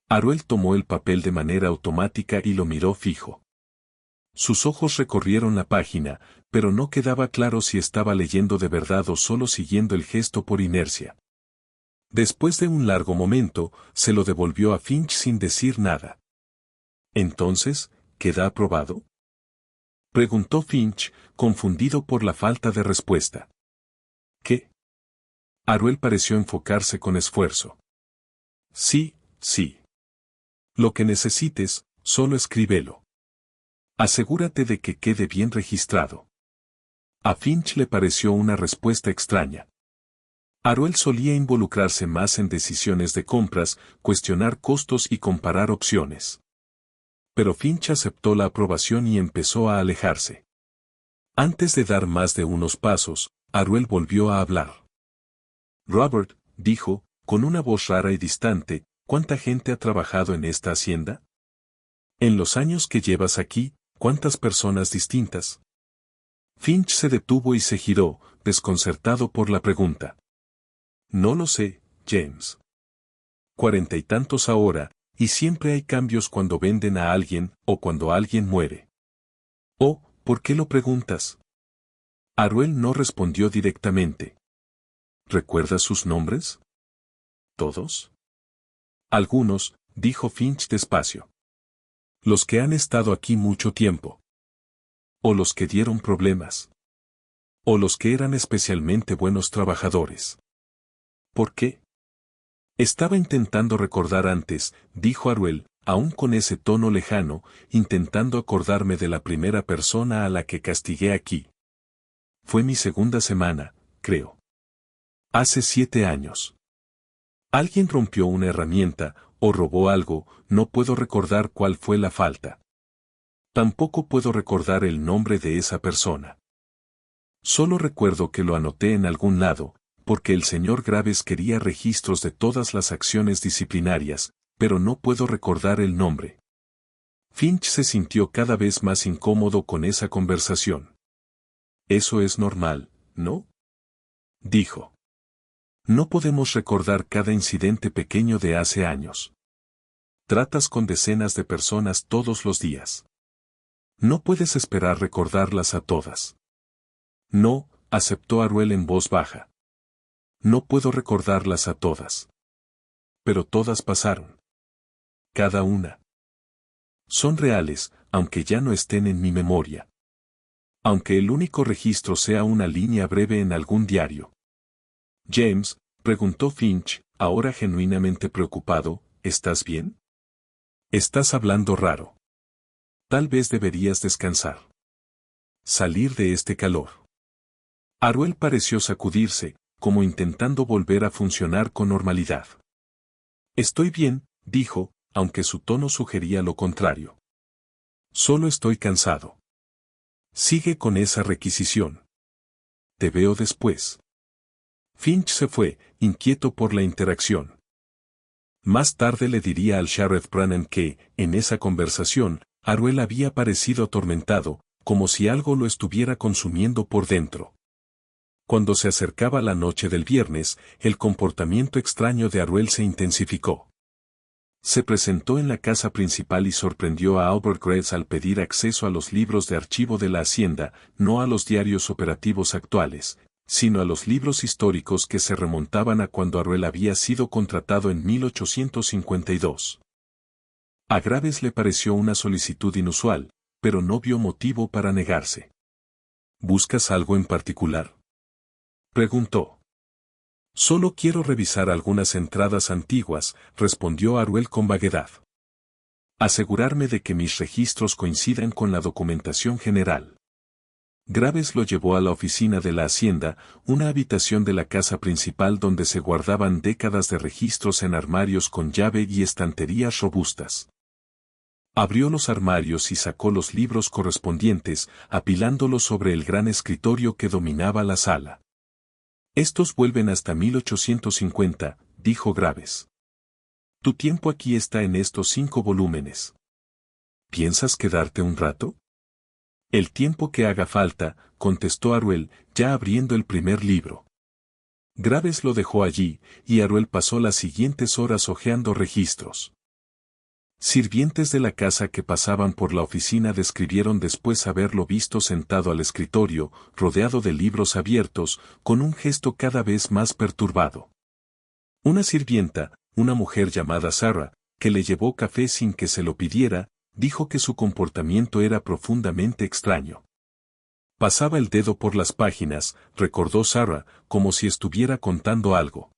Aruel tomó el papel de manera automática y lo miró fijo. Sus ojos recorrieron la página, pero no quedaba claro si estaba leyendo de verdad o solo siguiendo el gesto por inercia. Después de un largo momento, se lo devolvió a Finch sin decir nada. «Entonces, ¿queda aprobado?», preguntó Finch, confundido por la falta de respuesta. «¿Qué?». Aruel pareció enfocarse con esfuerzo. «Sí, sí. Lo que necesites, solo escríbelo. Asegúrate de que quede bien registrado». A Finch le pareció una respuesta extraña. Aruel solía involucrarse más en decisiones de compras, cuestionar costos y comparar opciones. Pero Finch aceptó la aprobación y empezó a alejarse. Antes de dar más de unos pasos, Aruel volvió a hablar. «Robert», dijo, con una voz rara y distante, «¿cuánta gente ha trabajado en esta hacienda? En los años que llevas aquí, ¿cuántas personas distintas?». Finch se detuvo y se giró, desconcertado por la pregunta. «No lo sé, James. 40 y tantos ahora, y siempre hay cambios cuando venden a alguien o cuando alguien muere». «Oh, ¿por qué lo preguntas?». Aruel no respondió directamente. «¿Recuerdas sus nombres?». «¿Todos?». «Algunos», dijo Finch despacio. «Los que han estado aquí mucho tiempo. O los que dieron problemas. O los que eran especialmente buenos trabajadores». «¿Por qué?». «Estaba intentando recordar antes», dijo Aruel, aún con ese tono lejano, intentando acordarme de la primera persona a la que castigué aquí. Fue mi segunda semana, creo. Hace 7 años. Alguien rompió una herramienta, o robó algo, no puedo recordar cuál fue la falta. Tampoco puedo recordar el nombre de esa persona. Solo recuerdo que lo anoté en algún lado, porque el señor Graves quería registros de todas las acciones disciplinarias, pero no puedo recordar el nombre». Finch se sintió cada vez más incómodo con esa conversación. «Eso es normal, ¿no?», dijo. «No podemos recordar cada incidente pequeño de hace años. Tratas con decenas de personas todos los días. No puedes esperar recordarlas a todas». «No», aceptó Aruel en voz baja. «No puedo recordarlas a todas. Pero todas pasaron. Cada una. Son reales, aunque ya no estén en mi memoria. Aunque el único registro sea una línea breve en algún diario». «James», preguntó Finch, ahora genuinamente preocupado, «¿estás bien? Estás hablando raro. Tal vez deberías descansar. Salir de este calor». Aruel pareció sacudirse, como intentando volver a funcionar con normalidad. «Estoy bien», dijo, aunque su tono sugería lo contrario. «Solo estoy cansado. Sigue con esa requisición. Te veo después». Finch se fue, inquieto por la interacción. Más tarde le diría al sheriff Brannan que, en esa conversación, Aruel había parecido atormentado, como si algo lo estuviera consumiendo por dentro. Cuando se acercaba la noche del viernes, el comportamiento extraño de Aruel se intensificó. Se presentó en la casa principal y sorprendió a Albert Graves al pedir acceso a los libros de archivo de la hacienda, no a los diarios operativos actuales, sino a los libros históricos que se remontaban a cuando Aruel había sido contratado en 1852. A Graves le pareció una solicitud inusual, pero no vio motivo para negarse. «¿Buscas algo en particular?», preguntó. «Solo quiero revisar algunas entradas antiguas», respondió Aruel con vaguedad. «Asegurarme de que mis registros coincidan con la documentación general». Graves lo llevó a la oficina de la hacienda, una habitación de la casa principal donde se guardaban décadas de registros en armarios con llave y estanterías robustas. Abrió los armarios y sacó los libros correspondientes, apilándolos sobre el gran escritorio que dominaba la sala. «Estos vuelven hasta 1850», dijo Graves. Tu tiempo aquí está en estos 5 volúmenes. ¿Piensas quedarte un rato? El tiempo que haga falta, contestó Aruel, ya abriendo el primer libro. Graves lo dejó allí, y Aruel pasó las siguientes horas hojeando registros. Sirvientes de la casa que pasaban por la oficina describieron después haberlo visto sentado al escritorio, rodeado de libros abiertos, con un gesto cada vez más perturbado. Una sirvienta, una mujer llamada Sarah, que le llevó café sin que se lo pidiera, dijo que su comportamiento era profundamente extraño. Pasaba el dedo por las páginas, recordó Sarah, como si estuviera contando algo.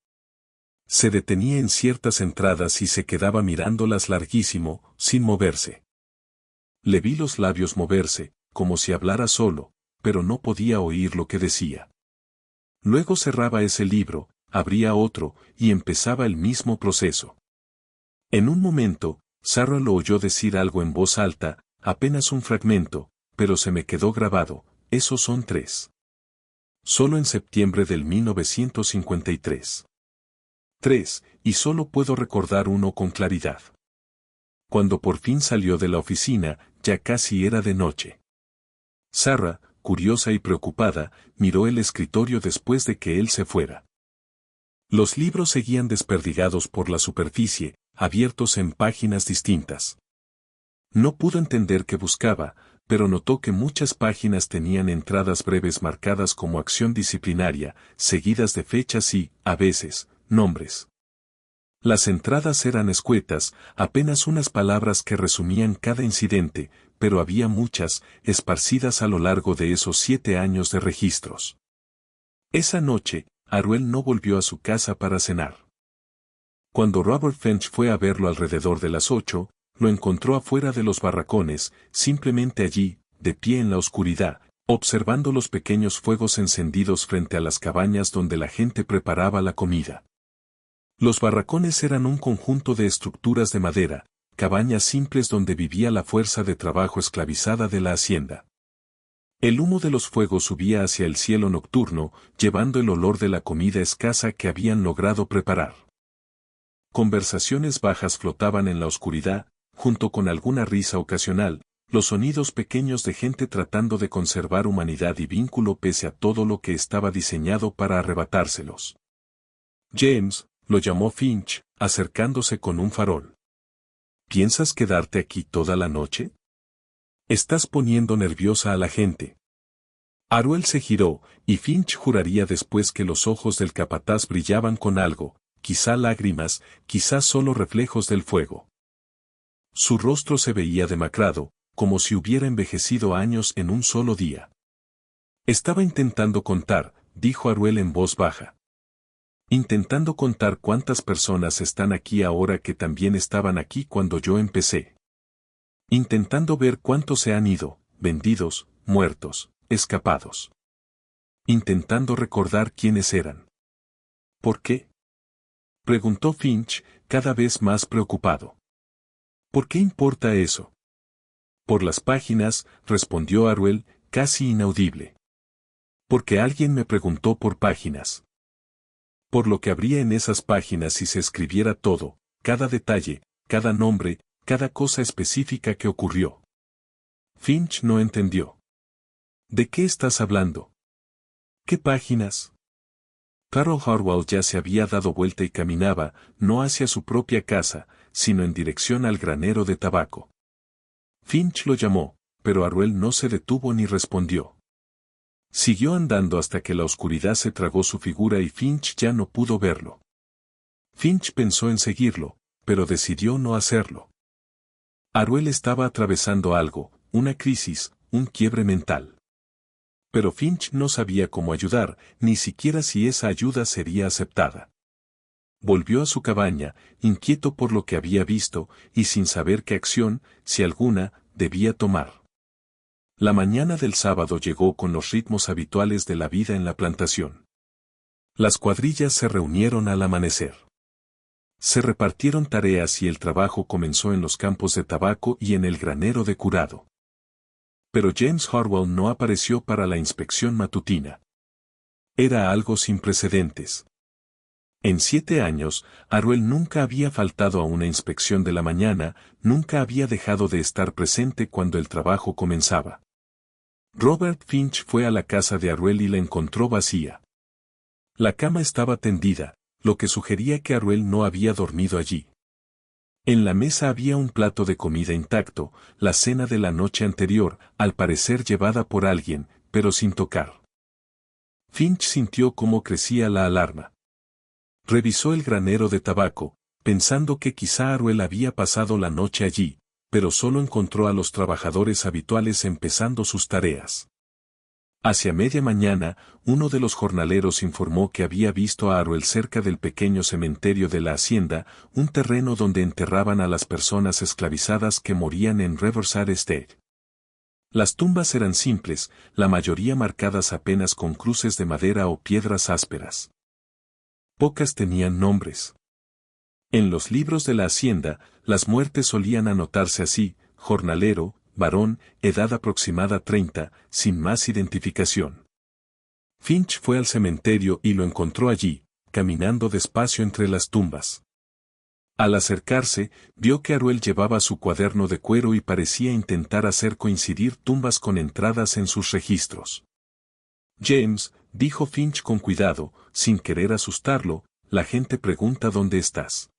Se detenía en ciertas entradas y se quedaba mirándolas larguísimo, sin moverse. Le vi los labios moverse, como si hablara solo, pero no podía oír lo que decía. Luego cerraba ese libro, abría otro, y empezaba el mismo proceso. En un momento, Sarah lo oyó decir algo en voz alta, apenas un fragmento, pero se me quedó grabado, esos son 3. Solo en septiembre del 1953. 3, y solo puedo recordar uno con claridad. Cuando por fin salió de la oficina, ya casi era de noche. Sarah, curiosa y preocupada, miró el escritorio después de que él se fuera. Los libros seguían desperdigados por la superficie, abiertos en páginas distintas. No pudo entender qué buscaba, pero notó que muchas páginas tenían entradas breves marcadas como acción disciplinaria, seguidas de fechas y, a veces, nombres. Las entradas eran escuetas, apenas unas palabras que resumían cada incidente, pero había muchas, esparcidas a lo largo de esos 7 años de registros. Esa noche, Aruel no volvió a su casa para cenar. Cuando Robert Finch fue a verlo alrededor de las 8, lo encontró afuera de los barracones, simplemente allí, de pie en la oscuridad, observando los pequeños fuegos encendidos frente a las cabañas donde la gente preparaba la comida. Los barracones eran un conjunto de estructuras de madera, cabañas simples donde vivía la fuerza de trabajo esclavizada de la hacienda. El humo de los fuegos subía hacia el cielo nocturno, llevando el olor de la comida escasa que habían logrado preparar. Conversaciones bajas flotaban en la oscuridad, junto con alguna risa ocasional, los sonidos pequeños de gente tratando de conservar humanidad y vínculo pese a todo lo que estaba diseñado para arrebatárselos. James, lo llamó Finch, acercándose con un farol. ¿Piensas quedarte aquí toda la noche? Estás poniendo nerviosa a la gente. Aruel se giró, y Finch juraría después que los ojos del capataz brillaban con algo, quizá lágrimas, quizá solo reflejos del fuego. Su rostro se veía demacrado, como si hubiera envejecido años en un solo día. Estaba intentando contar, dijo Aruel en voz baja. Intentando contar cuántas personas están aquí ahora que también estaban aquí cuando yo empecé. Intentando ver cuántos se han ido, vendidos, muertos, escapados. Intentando recordar quiénes eran. ¿Por qué? Preguntó Finch, cada vez más preocupado. ¿Por qué importa eso? Por las páginas, respondió Aruel, casi inaudible. Porque alguien me preguntó por páginas. Por lo que habría en esas páginas si se escribiera todo, cada detalle, cada nombre, cada cosa específica que ocurrió. Finch no entendió. ¿De qué estás hablando? ¿Qué páginas? Carol Harwell ya se había dado vuelta y caminaba, no hacia su propia casa, sino en dirección al granero de tabaco. Finch lo llamó, pero Aruel no se detuvo ni respondió. Siguió andando hasta que la oscuridad se tragó su figura y Finch ya no pudo verlo. Finch pensó en seguirlo, pero decidió no hacerlo. Aruel estaba atravesando algo, una crisis, un quiebre mental. Pero Finch no sabía cómo ayudar, ni siquiera si esa ayuda sería aceptada. Volvió a su cabaña, inquieto por lo que había visto, y sin saber qué acción, si alguna, debía tomar. La mañana del sábado llegó con los ritmos habituales de la vida en la plantación. Las cuadrillas se reunieron al amanecer. Se repartieron tareas y el trabajo comenzó en los campos de tabaco y en el granero de curado. Pero James Harwell no apareció para la inspección matutina. Era algo sin precedentes. En 7 años, Aruel nunca había faltado a una inspección de la mañana, nunca había dejado de estar presente cuando el trabajo comenzaba. Robert Finch fue a la casa de Aruel y la encontró vacía. La cama estaba tendida, lo que sugería que Aruel no había dormido allí. En la mesa había un plato de comida intacto, la cena de la noche anterior, al parecer llevada por alguien, pero sin tocar. Finch sintió cómo crecía la alarma. Revisó el granero de tabaco, pensando que quizá Aruel había pasado la noche allí, pero solo encontró a los trabajadores habituales empezando sus tareas. Hacia media mañana, uno de los jornaleros informó que había visto a Aruel cerca del pequeño cementerio de la hacienda, un terreno donde enterraban a las personas esclavizadas que morían en Riverside Estate. Las tumbas eran simples, la mayoría marcadas apenas con cruces de madera o piedras ásperas. Pocas tenían nombres. En los libros de la hacienda, las muertes solían anotarse así: jornalero, varón, edad aproximada 30, sin más identificación. Finch fue al cementerio y lo encontró allí, caminando despacio entre las tumbas. Al acercarse, vio que Aruel llevaba su cuaderno de cuero y parecía intentar hacer coincidir tumbas con entradas en sus registros. James, dijo Finch con cuidado, sin querer asustarlo, la gente pregunta dónde estás.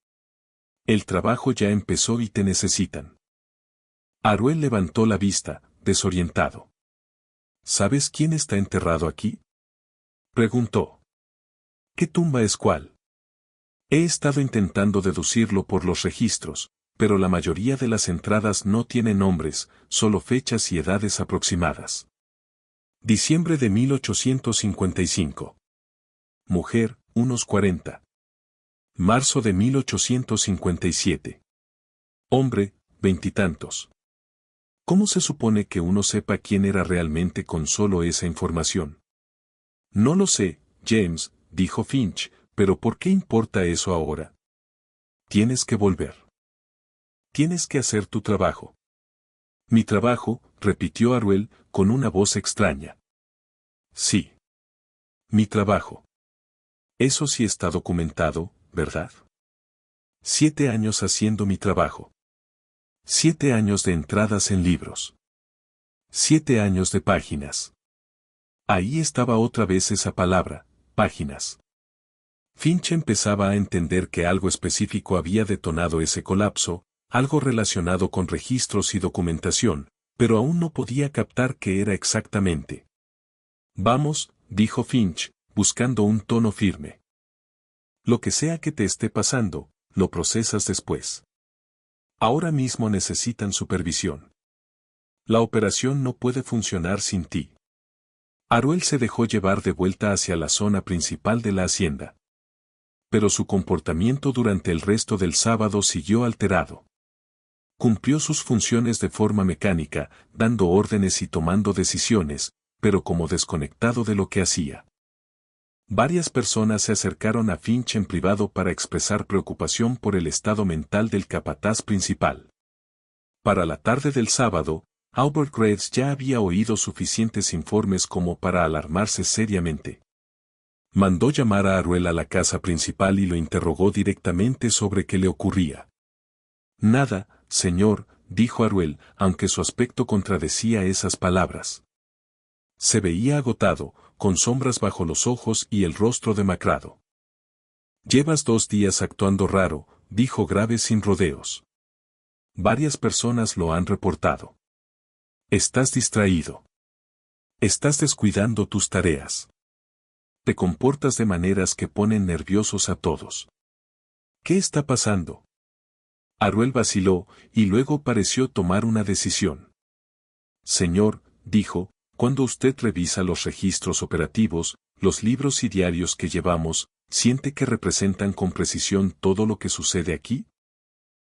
El trabajo ya empezó y te necesitan. Aruel levantó la vista, desorientado. ¿Sabes quién está enterrado aquí?, preguntó. ¿Qué tumba es cuál? He estado intentando deducirlo por los registros, pero la mayoría de las entradas no tienen nombres, solo fechas y edades aproximadas. Diciembre de 1855. Mujer, unos 40. Marzo de 1857. Hombre, veintitantos. ¿Cómo se supone que uno sepa quién era realmente con solo esa información? No lo sé, James, dijo Finch, pero ¿por qué importa eso ahora? Tienes que volver. Tienes que hacer tu trabajo. Mi trabajo, repitió Aruel, con una voz extraña. Sí. Mi trabajo. Eso sí está documentado, ¿verdad? 7 años haciendo mi trabajo. 7 años de entradas en libros. 7 años de páginas. Ahí estaba otra vez esa palabra, páginas. Finch empezaba a entender que algo específico había detonado ese colapso, algo relacionado con registros y documentación, pero aún no podía captar qué era exactamente. Vamos, dijo Finch, buscando un tono firme. Lo que sea que te esté pasando, lo procesas después. Ahora mismo necesitan supervisión. La operación no puede funcionar sin ti. Aruel se dejó llevar de vuelta hacia la zona principal de la hacienda. Pero su comportamiento durante el resto del sábado siguió alterado. Cumplió sus funciones de forma mecánica, dando órdenes y tomando decisiones, pero como desconectado de lo que hacía. Varias personas se acercaron a Finch en privado para expresar preocupación por el estado mental del capataz principal. Para la tarde del sábado, Albert Graves ya había oído suficientes informes como para alarmarse seriamente. Mandó llamar a Aruel a la casa principal y lo interrogó directamente sobre qué le ocurría. Nada, señor, dijo Aruel, aunque su aspecto contradecía esas palabras. Se veía agotado, con sombras bajo los ojos y el rostro demacrado. Llevas 2 días actuando raro, dijo Graves sin rodeos. Varias personas lo han reportado. Estás distraído. Estás descuidando tus tareas. Te comportas de maneras que ponen nerviosos a todos. ¿Qué está pasando? Aruel vaciló, y luego pareció tomar una decisión. Señor, dijo, cuando usted revisa los registros operativos, los libros y diarios que llevamos, ¿siente que representan con precisión todo lo que sucede aquí?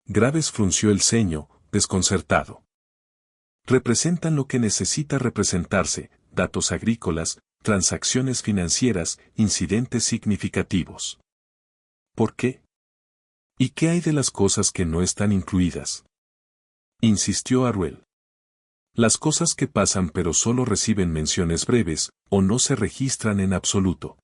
Graves frunció el ceño, desconcertado. Representan lo que necesita representarse: datos agrícolas, transacciones financieras, incidentes significativos. ¿Por qué? ¿Y qué hay de las cosas que no están incluidas?, insistió Aruel. Las cosas que pasan pero solo reciben menciones breves, o no se registran en absoluto.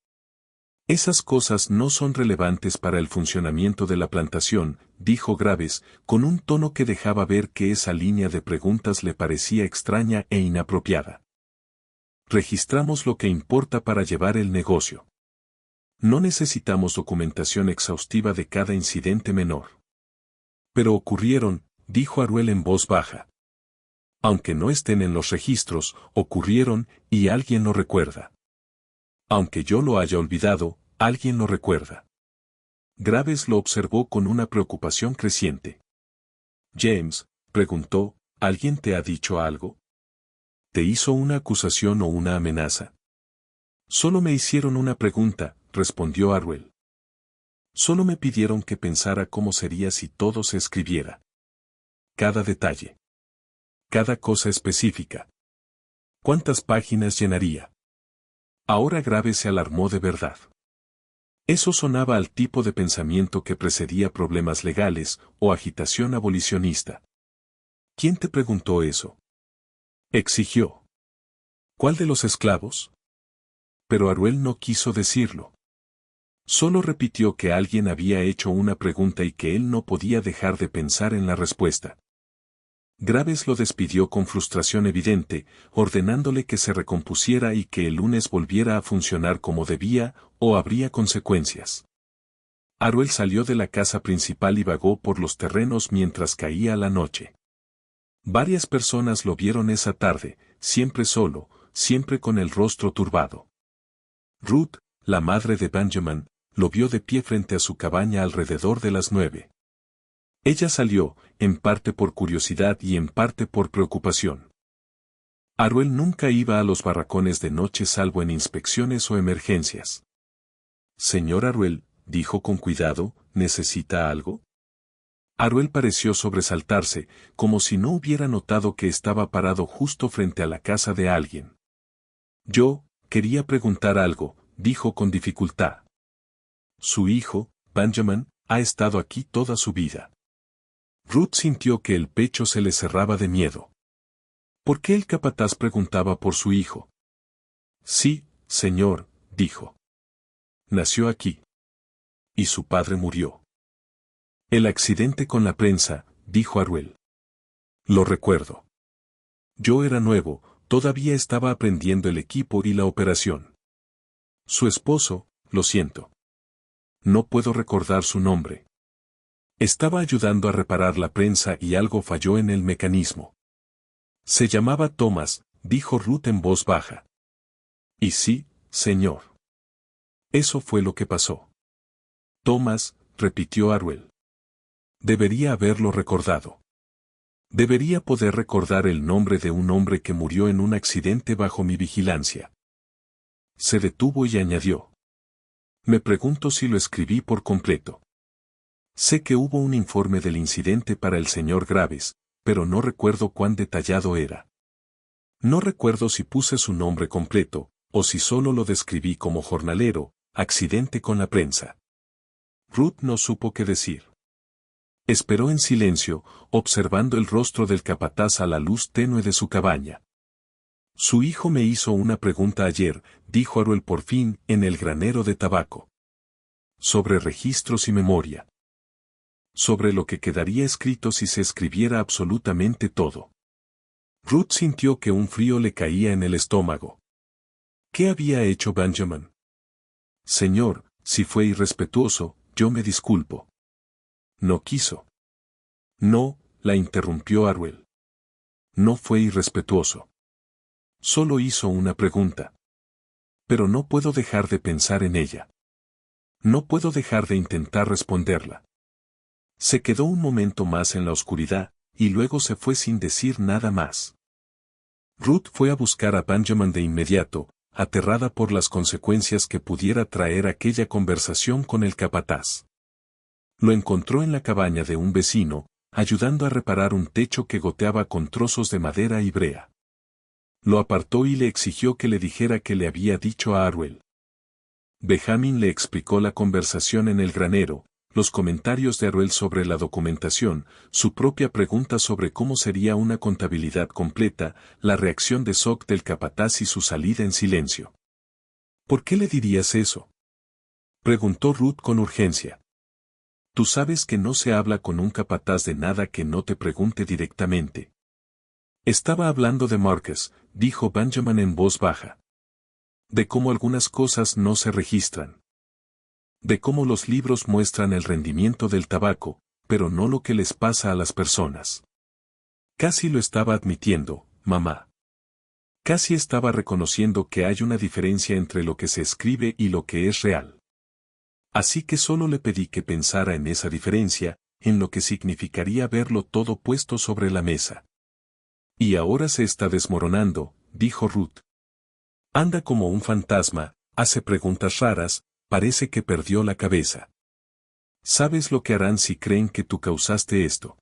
Esas cosas no son relevantes para el funcionamiento de la plantación, dijo Graves, con un tono que dejaba ver que esa línea de preguntas le parecía extraña e inapropiada. Registramos lo que importa para llevar el negocio. No necesitamos documentación exhaustiva de cada incidente menor. Pero ocurrieron, dijo Aruel en voz baja. Aunque no estén en los registros, ocurrieron y alguien lo recuerda. Aunque yo lo haya olvidado, alguien lo recuerda. Graves lo observó con una preocupación creciente. James, preguntó, ¿alguien te ha dicho algo? ¿Te hizo una acusación o una amenaza? Solo me hicieron una pregunta, respondió Aruel. Solo me pidieron que pensara cómo sería si todo se escribiera. Cada detalle. Cada cosa específica. ¿Cuántas páginas llenaría? Ahora Graves se alarmó de verdad. Eso sonaba al tipo de pensamiento que precedía problemas legales o agitación abolicionista. ¿Quién te preguntó eso? Exigió. ¿Cuál de los esclavos? Pero Aruel no quiso decirlo. Solo repitió que alguien había hecho una pregunta y que él no podía dejar de pensar en la respuesta. Graves lo despidió con frustración evidente, ordenándole que se recompusiera y que el lunes volviera a funcionar como debía, o habría consecuencias. Aruel salió de la casa principal y vagó por los terrenos mientras caía la noche. Varias personas lo vieron esa tarde, siempre solo, siempre con el rostro turbado. Ruth, la madre de Benjamin, lo vio de pie frente a su cabaña alrededor de las 9. Ella salió, en parte por curiosidad y en parte por preocupación. Aruel nunca iba a los barracones de noche salvo en inspecciones o emergencias. Señor Aruel, dijo con cuidado, ¿necesita algo? Aruel pareció sobresaltarse, como si no hubiera notado que estaba parado justo frente a la casa de alguien. Yo, quería preguntar algo, dijo con dificultad. Su hijo, Benjamin, ha estado aquí toda su vida. Ruth sintió que el pecho se le cerraba de miedo. ¿Por qué el capataz preguntaba por su hijo? Sí, señor, dijo. Nació aquí. Y su padre murió. El accidente con la prensa, dijo Aruel. Lo recuerdo. Yo era nuevo, todavía estaba aprendiendo el equipo y la operación. Su esposo, lo siento. No puedo recordar su nombre. Estaba ayudando a reparar la prensa y algo falló en el mecanismo. Se llamaba Thomas, dijo Ruth en voz baja. Y sí, señor. Eso fue lo que pasó. Thomas, repitió Aruel. Debería haberlo recordado. Debería poder recordar el nombre de un hombre que murió en un accidente bajo mi vigilancia. Se detuvo y añadió. Me pregunto si lo escribí por completo. Sé que hubo un informe del incidente para el señor Graves, pero no recuerdo cuán detallado era. No recuerdo si puse su nombre completo, o si solo lo describí como jornalero, accidente con la prensa. Ruth no supo qué decir. Esperó en silencio, observando el rostro del capataz a la luz tenue de su cabaña. Su hijo me hizo una pregunta ayer, dijo Aruel por fin, en el granero de tabaco. Sobre registros y memoria. Sobre lo que quedaría escrito si se escribiera absolutamente todo. Ruth sintió que un frío le caía en el estómago. ¿Qué había hecho Benjamin? Señor, si fue irrespetuoso, yo me disculpo. No quiso. No, la interrumpió Aruel. No fue irrespetuoso. Solo hizo una pregunta. Pero no puedo dejar de pensar en ella. No puedo dejar de intentar responderla. Se quedó un momento más en la oscuridad, y luego se fue sin decir nada más. Ruth fue a buscar a Benjamin de inmediato, aterrada por las consecuencias que pudiera traer aquella conversación con el capataz. Lo encontró en la cabaña de un vecino, ayudando a reparar un techo que goteaba con trozos de madera y brea. Lo apartó y le exigió que le dijera qué le había dicho a Aruel. Benjamin le explicó la conversación en el granero, los comentarios de Aruel sobre la documentación, su propia pregunta sobre cómo sería una contabilidad completa, la reacción de shock del capataz y su salida en silencio. ¿Por qué le dirías eso? Preguntó Ruth con urgencia. Tú sabes que no se habla con un capataz de nada que no te pregunte directamente. Estaba hablando de Marcus, dijo Benjamin en voz baja. De cómo algunas cosas no se registran. De cómo los libros muestran el rendimiento del tabaco, pero no lo que les pasa a las personas. Casi lo estaba admitiendo, mamá. Casi estaba reconociendo que hay una diferencia entre lo que se escribe y lo que es real. Así que solo le pedí que pensara en esa diferencia, en lo que significaría verlo todo puesto sobre la mesa. Y ahora se está desmoronando, dijo Ruth. Anda como un fantasma, hace preguntas raras, parece que perdió la cabeza. ¿Sabes lo que harán si creen que tú causaste esto?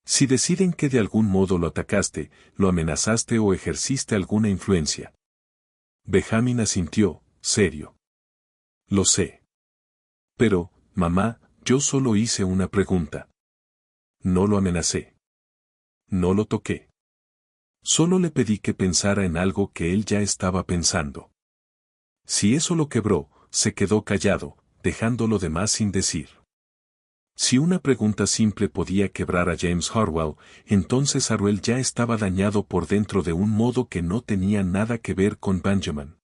Si deciden que de algún modo lo atacaste, lo amenazaste o ejerciste alguna influencia. Benjamin asintió, serio. Lo sé. Pero, mamá, yo solo hice una pregunta. No lo amenacé. No lo toqué. Solo le pedí que pensara en algo que él ya estaba pensando. Si eso lo quebró, se quedó callado, dejando lo demás sin decir. Si una pregunta simple podía quebrar a James Harwell, entonces Arwell ya estaba dañado por dentro de un modo que no tenía nada que ver con Benjamin.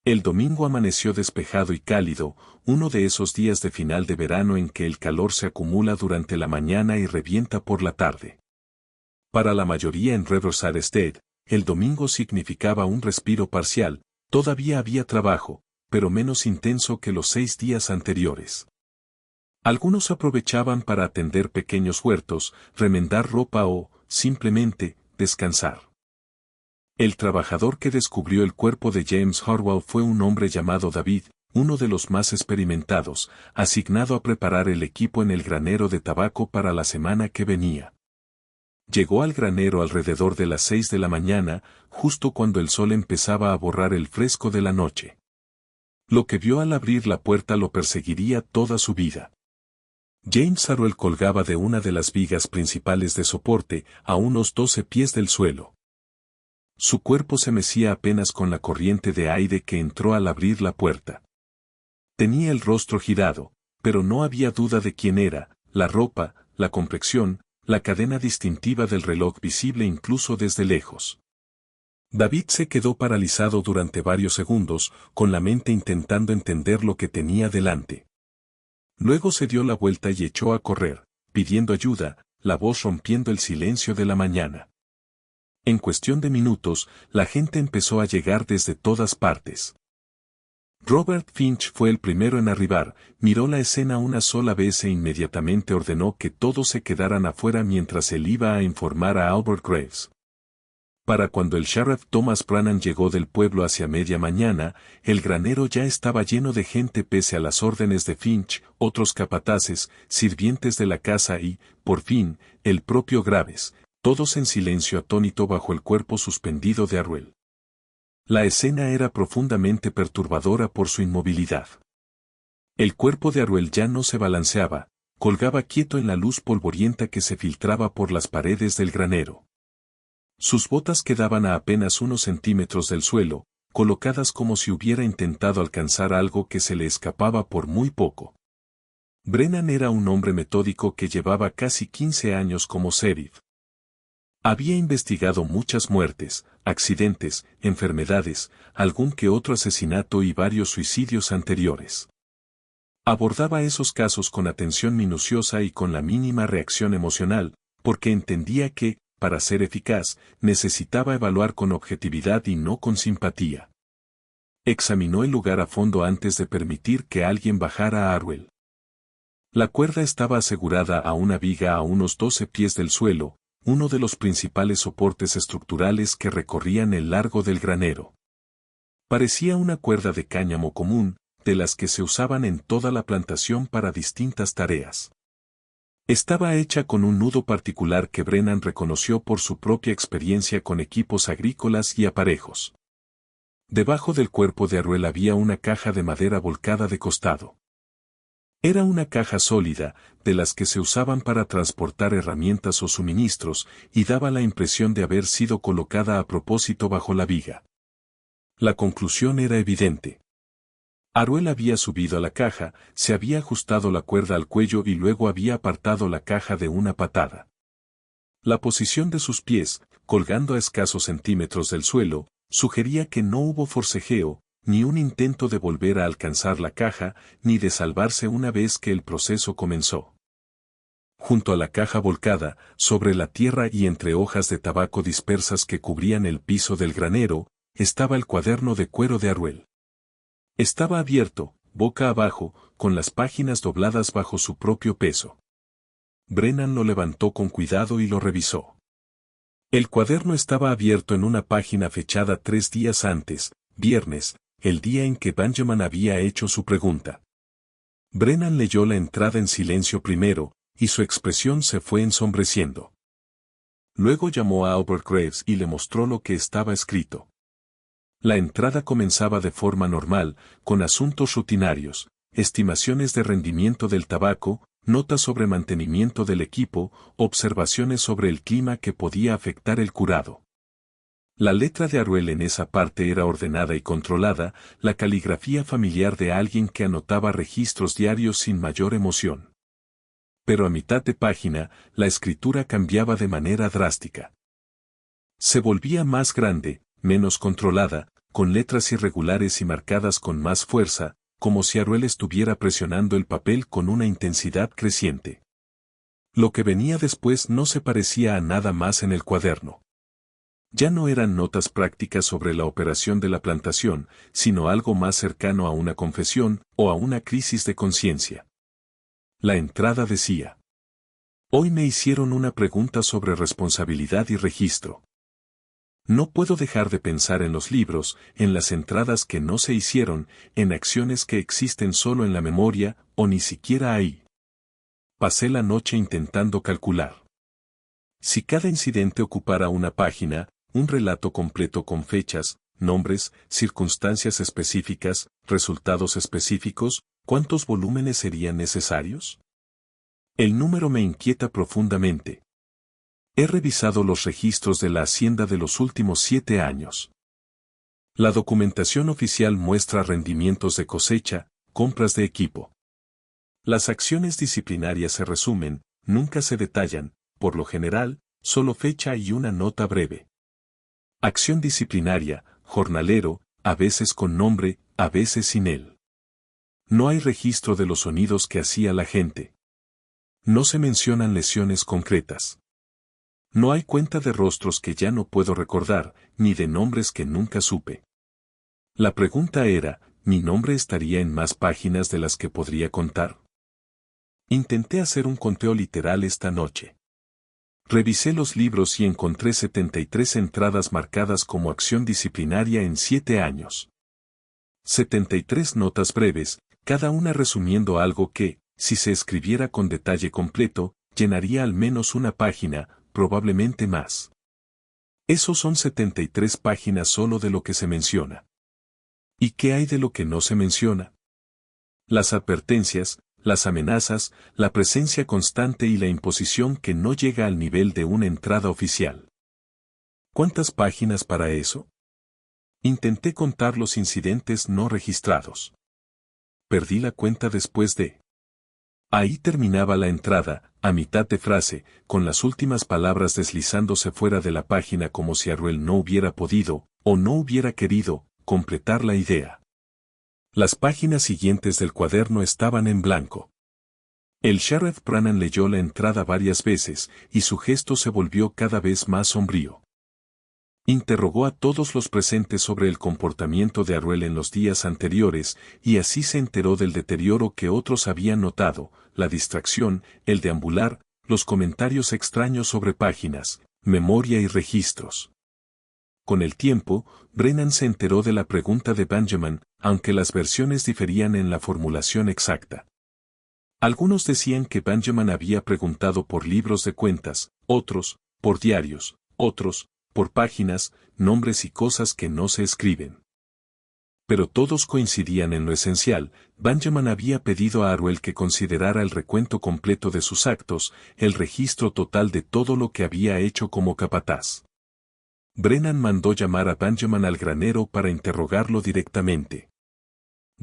El domingo amaneció despejado y cálido, uno de esos días de final de verano en que el calor se acumula durante la mañana y revienta por la tarde. Para la mayoría en Riverside Estate, el domingo significaba un respiro parcial, todavía había trabajo, pero menos intenso que los 6 días anteriores. Algunos aprovechaban para atender pequeños huertos, remendar ropa o, simplemente, descansar. El trabajador que descubrió el cuerpo de James Harwell fue un hombre llamado David, uno de los más experimentados, asignado a preparar el equipo en el granero de tabaco para la semana que venía. Llegó al granero alrededor de las 6 de la mañana, justo cuando el sol empezaba a borrar el fresco de la noche. Lo que vio al abrir la puerta lo perseguiría toda su vida. James Harwell colgaba de una de las vigas principales de soporte, a unos 12 pies del suelo. Su cuerpo se mecía apenas con la corriente de aire que entró al abrir la puerta. Tenía el rostro girado, pero no había duda de quién era, la ropa, la complexión, la cadena distintiva del reloj visible incluso desde lejos. David se quedó paralizado durante varios segundos, con la mente intentando entender lo que tenía delante. Luego se dio la vuelta y echó a correr, pidiendo ayuda, la voz rompiendo el silencio de la mañana. En cuestión de minutos, la gente empezó a llegar desde todas partes. Robert Finch fue el primero en arribar, miró la escena una sola vez e inmediatamente ordenó que todos se quedaran afuera mientras él iba a informar a Albert Graves. Para cuando el sheriff Thomas Brannan llegó del pueblo hacia media mañana, el granero ya estaba lleno de gente pese a las órdenes de Finch, otros capataces, sirvientes de la casa y, por fin, el propio Graves, todos en silencio atónito bajo el cuerpo suspendido de Harwell. La escena era profundamente perturbadora por su inmovilidad. El cuerpo de Harwell ya no se balanceaba, colgaba quieto en la luz polvorienta que se filtraba por las paredes del granero. Sus botas quedaban a apenas unos centímetros del suelo, colocadas como si hubiera intentado alcanzar algo que se le escapaba por muy poco. Brennan era un hombre metódico que llevaba casi 15 años como sheriff. Había investigado muchas muertes, accidentes, enfermedades, algún que otro asesinato y varios suicidios anteriores. Abordaba esos casos con atención minuciosa y con la mínima reacción emocional, porque entendía que, para ser eficaz, necesitaba evaluar con objetividad y no con simpatía. Examinó el lugar a fondo antes de permitir que alguien bajara a Harwell. La cuerda estaba asegurada a una viga a unos 12 pies del suelo, uno de los principales soportes estructurales que recorrían el largo del granero. Parecía una cuerda de cáñamo común, de las que se usaban en toda la plantación para distintas tareas. Estaba hecha con un nudo particular que Brennan reconoció por su propia experiencia con equipos agrícolas y aparejos. Debajo del cuerpo de Harwell había una caja de madera volcada de costado. Era una caja sólida, de las que se usaban para transportar herramientas o suministros, y daba la impresión de haber sido colocada a propósito bajo la viga. La conclusión era evidente. Aruel había subido a la caja, se había ajustado la cuerda al cuello y luego había apartado la caja de una patada. La posición de sus pies, colgando a escasos centímetros del suelo, sugería que no hubo forcejeo, ni un intento de volver a alcanzar la caja, ni de salvarse una vez que el proceso comenzó. Junto a la caja volcada, sobre la tierra y entre hojas de tabaco dispersas que cubrían el piso del granero, estaba el cuaderno de cuero de Aruel. Estaba abierto, boca abajo, con las páginas dobladas bajo su propio peso. Brennan lo levantó con cuidado y lo revisó. El cuaderno estaba abierto en una página fechada 3 días antes, viernes, el día en que Benjamin había hecho su pregunta. Brennan leyó la entrada en silencio primero, y su expresión se fue ensombreciendo. Luego llamó a Albert Graves y le mostró lo que estaba escrito. La entrada comenzaba de forma normal, con asuntos rutinarios, estimaciones de rendimiento del tabaco, notas sobre mantenimiento del equipo, observaciones sobre el clima que podía afectar el curado. La letra de Aruel en esa parte era ordenada y controlada, la caligrafía familiar de alguien que anotaba registros diarios sin mayor emoción. Pero a mitad de página, la escritura cambiaba de manera drástica. Se volvía más grande, menos controlada, con letras irregulares y marcadas con más fuerza, como si Aruel estuviera presionando el papel con una intensidad creciente. Lo que venía después no se parecía a nada más en el cuaderno. Ya no eran notas prácticas sobre la operación de la plantación, sino algo más cercano a una confesión o a una crisis de conciencia. La entrada decía: hoy me hicieron una pregunta sobre responsabilidad y registro. No puedo dejar de pensar en los libros, en las entradas que no se hicieron, en acciones que existen solo en la memoria, o ni siquiera ahí. Pasé la noche intentando calcular. Si cada incidente ocupara una página, un relato completo con fechas, nombres, circunstancias específicas, resultados específicos, ¿cuántos volúmenes serían necesarios? El número me inquieta profundamente. He revisado los registros de la Hacienda de los últimos 7 años. La documentación oficial muestra rendimientos de cosecha, compras de equipo. Las acciones disciplinarias se resumen, nunca se detallan, por lo general, solo fecha y una nota breve. Acción disciplinaria, jornalero, a veces con nombre, a veces sin él. No hay registro de los sonidos que hacía la gente. No se mencionan lesiones concretas. No hay cuenta de rostros que ya no puedo recordar, ni de nombres que nunca supe. La pregunta era, ¿mi nombre estaría en más páginas de las que podría contar? Intenté hacer un conteo literal esta noche. Revisé los libros y encontré 73 entradas marcadas como acción disciplinaria en 7 años. 73 notas breves, cada una resumiendo algo que, si se escribiera con detalle completo, llenaría al menos una página, probablemente más. Esos son 73 páginas solo de lo que se menciona. ¿Y qué hay de lo que no se menciona? Las advertencias, las amenazas, la presencia constante y la imposición que no llega al nivel de una entrada oficial. ¿Cuántas páginas para eso? Intenté contar los incidentes no registrados. Perdí la cuenta después de... Ahí terminaba la entrada, a mitad de frase, con las últimas palabras deslizándose fuera de la página como si Aruel no hubiera podido, o no hubiera querido, completar la idea. Las páginas siguientes del cuaderno estaban en blanco. El sheriff Brannan leyó la entrada varias veces, y su gesto se volvió cada vez más sombrío. Interrogó a todos los presentes sobre el comportamiento de Aruel en los días anteriores, y así se enteró del deterioro que otros habían notado, la distracción, el deambular, los comentarios extraños sobre páginas, memoria y registros. Con el tiempo, Brennan se enteró de la pregunta de Benjamin, aunque las versiones diferían en la formulación exacta. Algunos decían que Benjamin había preguntado por libros de cuentas, otros, por diarios, otros, por páginas, nombres y cosas que no se escriben. Pero todos coincidían en lo esencial: Benjamin había pedido a Aruel que considerara el recuento completo de sus actos, el registro total de todo lo que había hecho como capataz. Brennan mandó llamar a Benjamin al granero para interrogarlo directamente.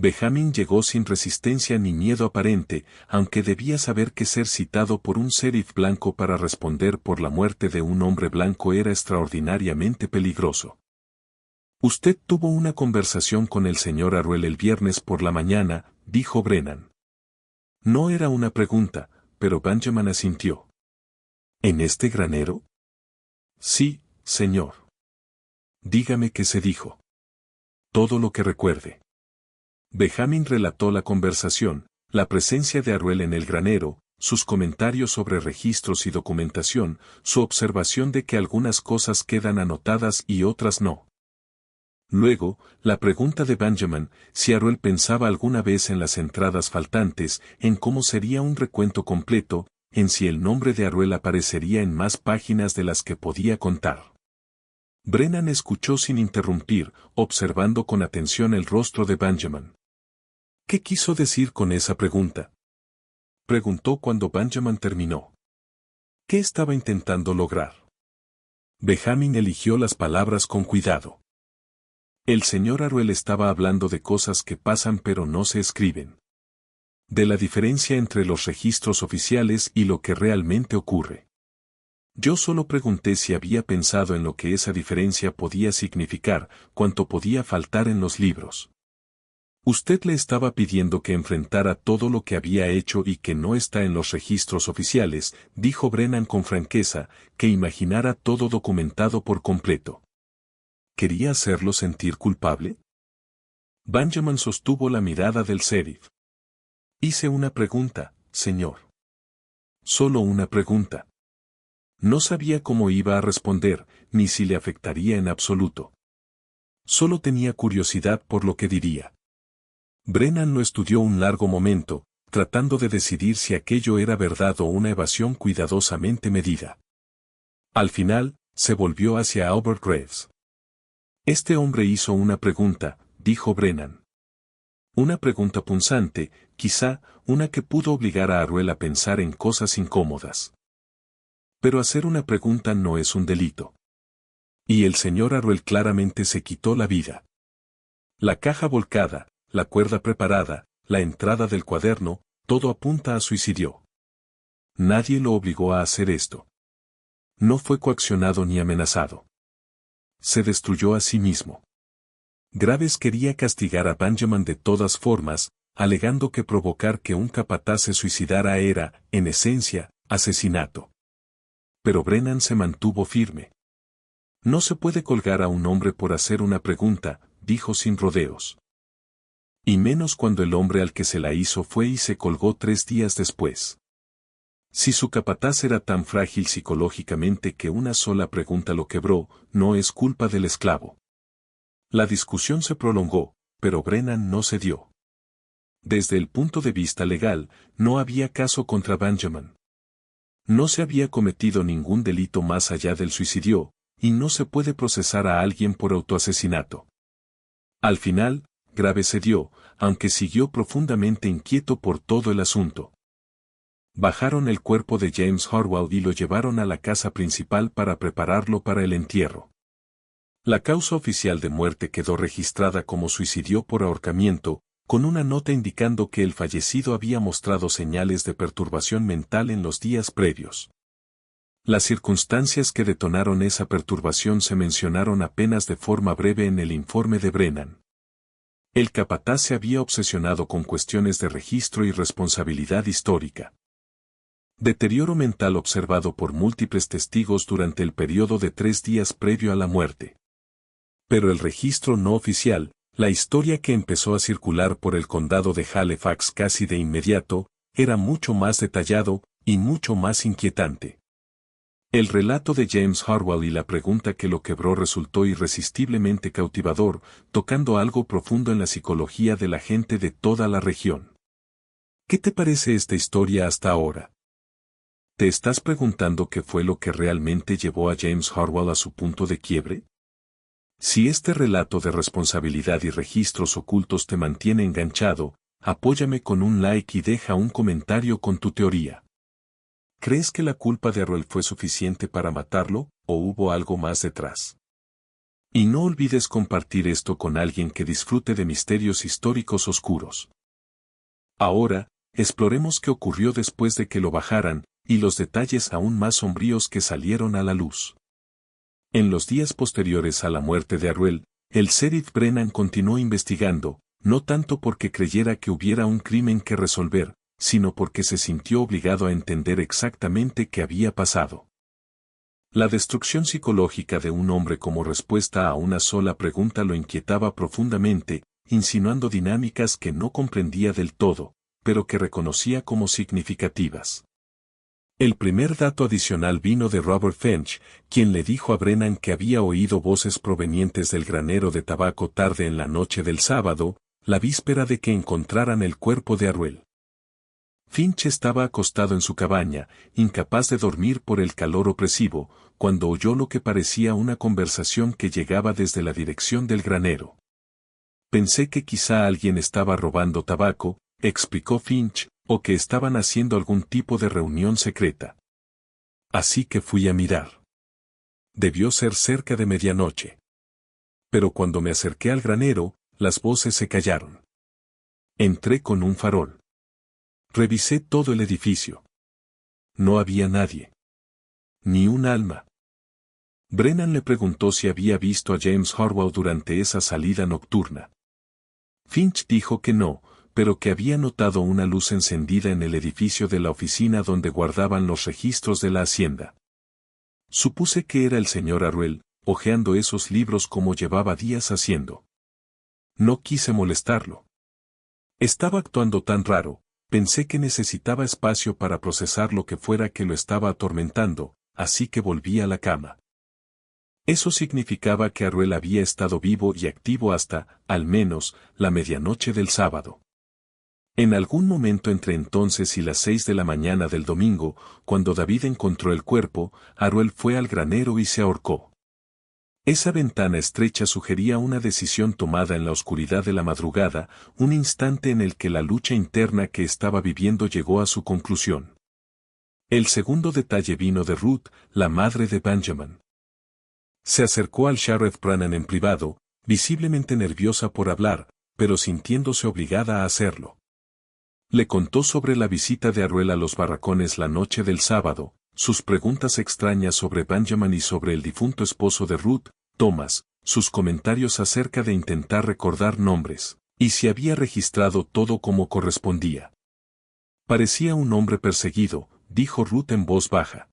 Benjamin llegó sin resistencia ni miedo aparente, aunque debía saber que ser citado por un sheriff blanco para responder por la muerte de un hombre blanco era extraordinariamente peligroso. «Usted tuvo una conversación con el señor Arruel el viernes por la mañana», dijo Brennan. No era una pregunta, pero Benjamin asintió. ¿En este granero? Sí, señor. Dígame qué se dijo. Todo lo que recuerde. Benjamin relató la conversación, la presencia de Arruel en el granero, sus comentarios sobre registros y documentación, su observación de que algunas cosas quedan anotadas y otras no. Luego, la pregunta de Benjamin, si Arruel pensaba alguna vez en las entradas faltantes, en cómo sería un recuento completo, en si el nombre de Arruel aparecería en más páginas de las que podía contar. Brennan escuchó sin interrumpir, observando con atención el rostro de Benjamin. ¿Qué quiso decir con esa pregunta?, preguntó cuando Benjamin terminó. ¿Qué estaba intentando lograr? Benjamin eligió las palabras con cuidado. El señor Arruel estaba hablando de cosas que pasan pero no se escriben. De la diferencia entre los registros oficiales y lo que realmente ocurre. Yo solo pregunté si había pensado en lo que esa diferencia podía significar, cuánto podía faltar en los libros. Usted le estaba pidiendo que enfrentara todo lo que había hecho y que no está en los registros oficiales, dijo Brennan con franqueza, que imaginara todo documentado por completo. ¿Quería hacerlo sentir culpable? Benjamin sostuvo la mirada del sheriff. Hice una pregunta, señor. Solo una pregunta. No sabía cómo iba a responder, ni si le afectaría en absoluto. Solo tenía curiosidad por lo que diría. Brennan lo estudió un largo momento, tratando de decidir si aquello era verdad o una evasión cuidadosamente medida. Al final, se volvió hacia Albert Graves. Este hombre hizo una pregunta, dijo Brennan. Una pregunta punzante, quizá, una que pudo obligar a Arruel a pensar en cosas incómodas. Pero hacer una pregunta no es un delito. Y el señor Arruel claramente se quitó la vida. La caja volcada, la cuerda preparada, la entrada del cuaderno, todo apunta a suicidio. Nadie lo obligó a hacer esto. No fue coaccionado ni amenazado. Se destruyó a sí mismo. Graves quería castigar a Benjamin de todas formas, alegando que provocar que un capataz se suicidara era, en esencia, asesinato. Pero Brennan se mantuvo firme. No se puede colgar a un hombre por hacer una pregunta, dijo sin rodeos. Y menos cuando el hombre al que se la hizo fue y se colgó 3 días después. Si su capataz era tan frágil psicológicamente que una sola pregunta lo quebró, no es culpa del esclavo. La discusión se prolongó, pero Brennan no cedió. Desde el punto de vista legal, no había caso contra Benjamin. No se había cometido ningún delito más allá del suicidio, y no se puede procesar a alguien por autoasesinato. Al final, Graves cedió, aunque siguió profundamente inquieto por todo el asunto. Bajaron el cuerpo de James Horvath y lo llevaron a la casa principal para prepararlo para el entierro. La causa oficial de muerte quedó registrada como suicidio por ahorcamiento, con una nota indicando que el fallecido había mostrado señales de perturbación mental en los días previos. Las circunstancias que detonaron esa perturbación se mencionaron apenas de forma breve en el informe de Brennan. El capataz se había obsesionado con cuestiones de registro y responsabilidad histórica. Deterioro mental observado por múltiples testigos durante el periodo de 3 días previo a la muerte. Pero el registro no oficial, la historia que empezó a circular por el condado de Halifax casi de inmediato, era mucho más detallado y mucho más inquietante. El relato de James Horvath y la pregunta que lo quebró resultó irresistiblemente cautivador, tocando algo profundo en la psicología de la gente de toda la región. ¿Qué te parece esta historia hasta ahora? ¿Te estás preguntando qué fue lo que realmente llevó a James Horvath a su punto de quiebre? Si este relato de responsabilidad y registros ocultos te mantiene enganchado, apóyame con un like y deja un comentario con tu teoría. ¿Crees que la culpa de Arruel fue suficiente para matarlo, o hubo algo más detrás? Y no olvides compartir esto con alguien que disfrute de misterios históricos oscuros. Ahora, exploremos qué ocurrió después de que lo bajaran, y los detalles aún más sombríos que salieron a la luz. En los días posteriores a la muerte de Arruel, el sheriff Brennan continuó investigando, no tanto porque creyera que hubiera un crimen que resolver, sino porque se sintió obligado a entender exactamente qué había pasado. La destrucción psicológica de un hombre como respuesta a una sola pregunta lo inquietaba profundamente, insinuando dinámicas que no comprendía del todo, pero que reconocía como significativas. El primer dato adicional vino de Robert Finch, quien le dijo a Brennan que había oído voces provenientes del granero de tabaco tarde en la noche del sábado, la víspera de que encontraran el cuerpo de Arruel. Finch estaba acostado en su cabaña, incapaz de dormir por el calor opresivo, cuando oyó lo que parecía una conversación que llegaba desde la dirección del granero. Pensé que quizá alguien estaba robando tabaco, explicó Finch, o que estaban haciendo algún tipo de reunión secreta. Así que fui a mirar. Debió ser cerca de medianoche. Pero cuando me acerqué al granero, las voces se callaron. Entré con un farol. Revisé todo el edificio. No había nadie. Ni un alma. Brennan le preguntó si había visto a James Horwath durante esa salida nocturna. Finch dijo que no, pero que había notado una luz encendida en el edificio de la oficina donde guardaban los registros de la hacienda. Supuse que era el señor Arruel, hojeando esos libros como llevaba días haciendo. No quise molestarlo. Estaba actuando tan raro, pensé que necesitaba espacio para procesar lo que fuera que lo estaba atormentando, así que volví a la cama. Eso significaba que Arruel había estado vivo y activo hasta, al menos, la medianoche del sábado. En algún momento entre entonces y las 6 de la mañana del domingo, cuando David encontró el cuerpo, Arruel fue al granero y se ahorcó. Esa ventana estrecha sugería una decisión tomada en la oscuridad de la madrugada, un instante en el que la lucha interna que estaba viviendo llegó a su conclusión. El segundo detalle vino de Ruth, la madre de Benjamin. Se acercó al sheriff Brennan en privado, visiblemente nerviosa por hablar, pero sintiéndose obligada a hacerlo. Le contó sobre la visita de Arruel a los barracones la noche del sábado, sus preguntas extrañas sobre Benjamin y sobre el difunto esposo de Ruth, Thomas, sus comentarios acerca de intentar recordar nombres, y si había registrado todo como correspondía. Parecía un hombre perseguido, dijo Ruth en voz baja.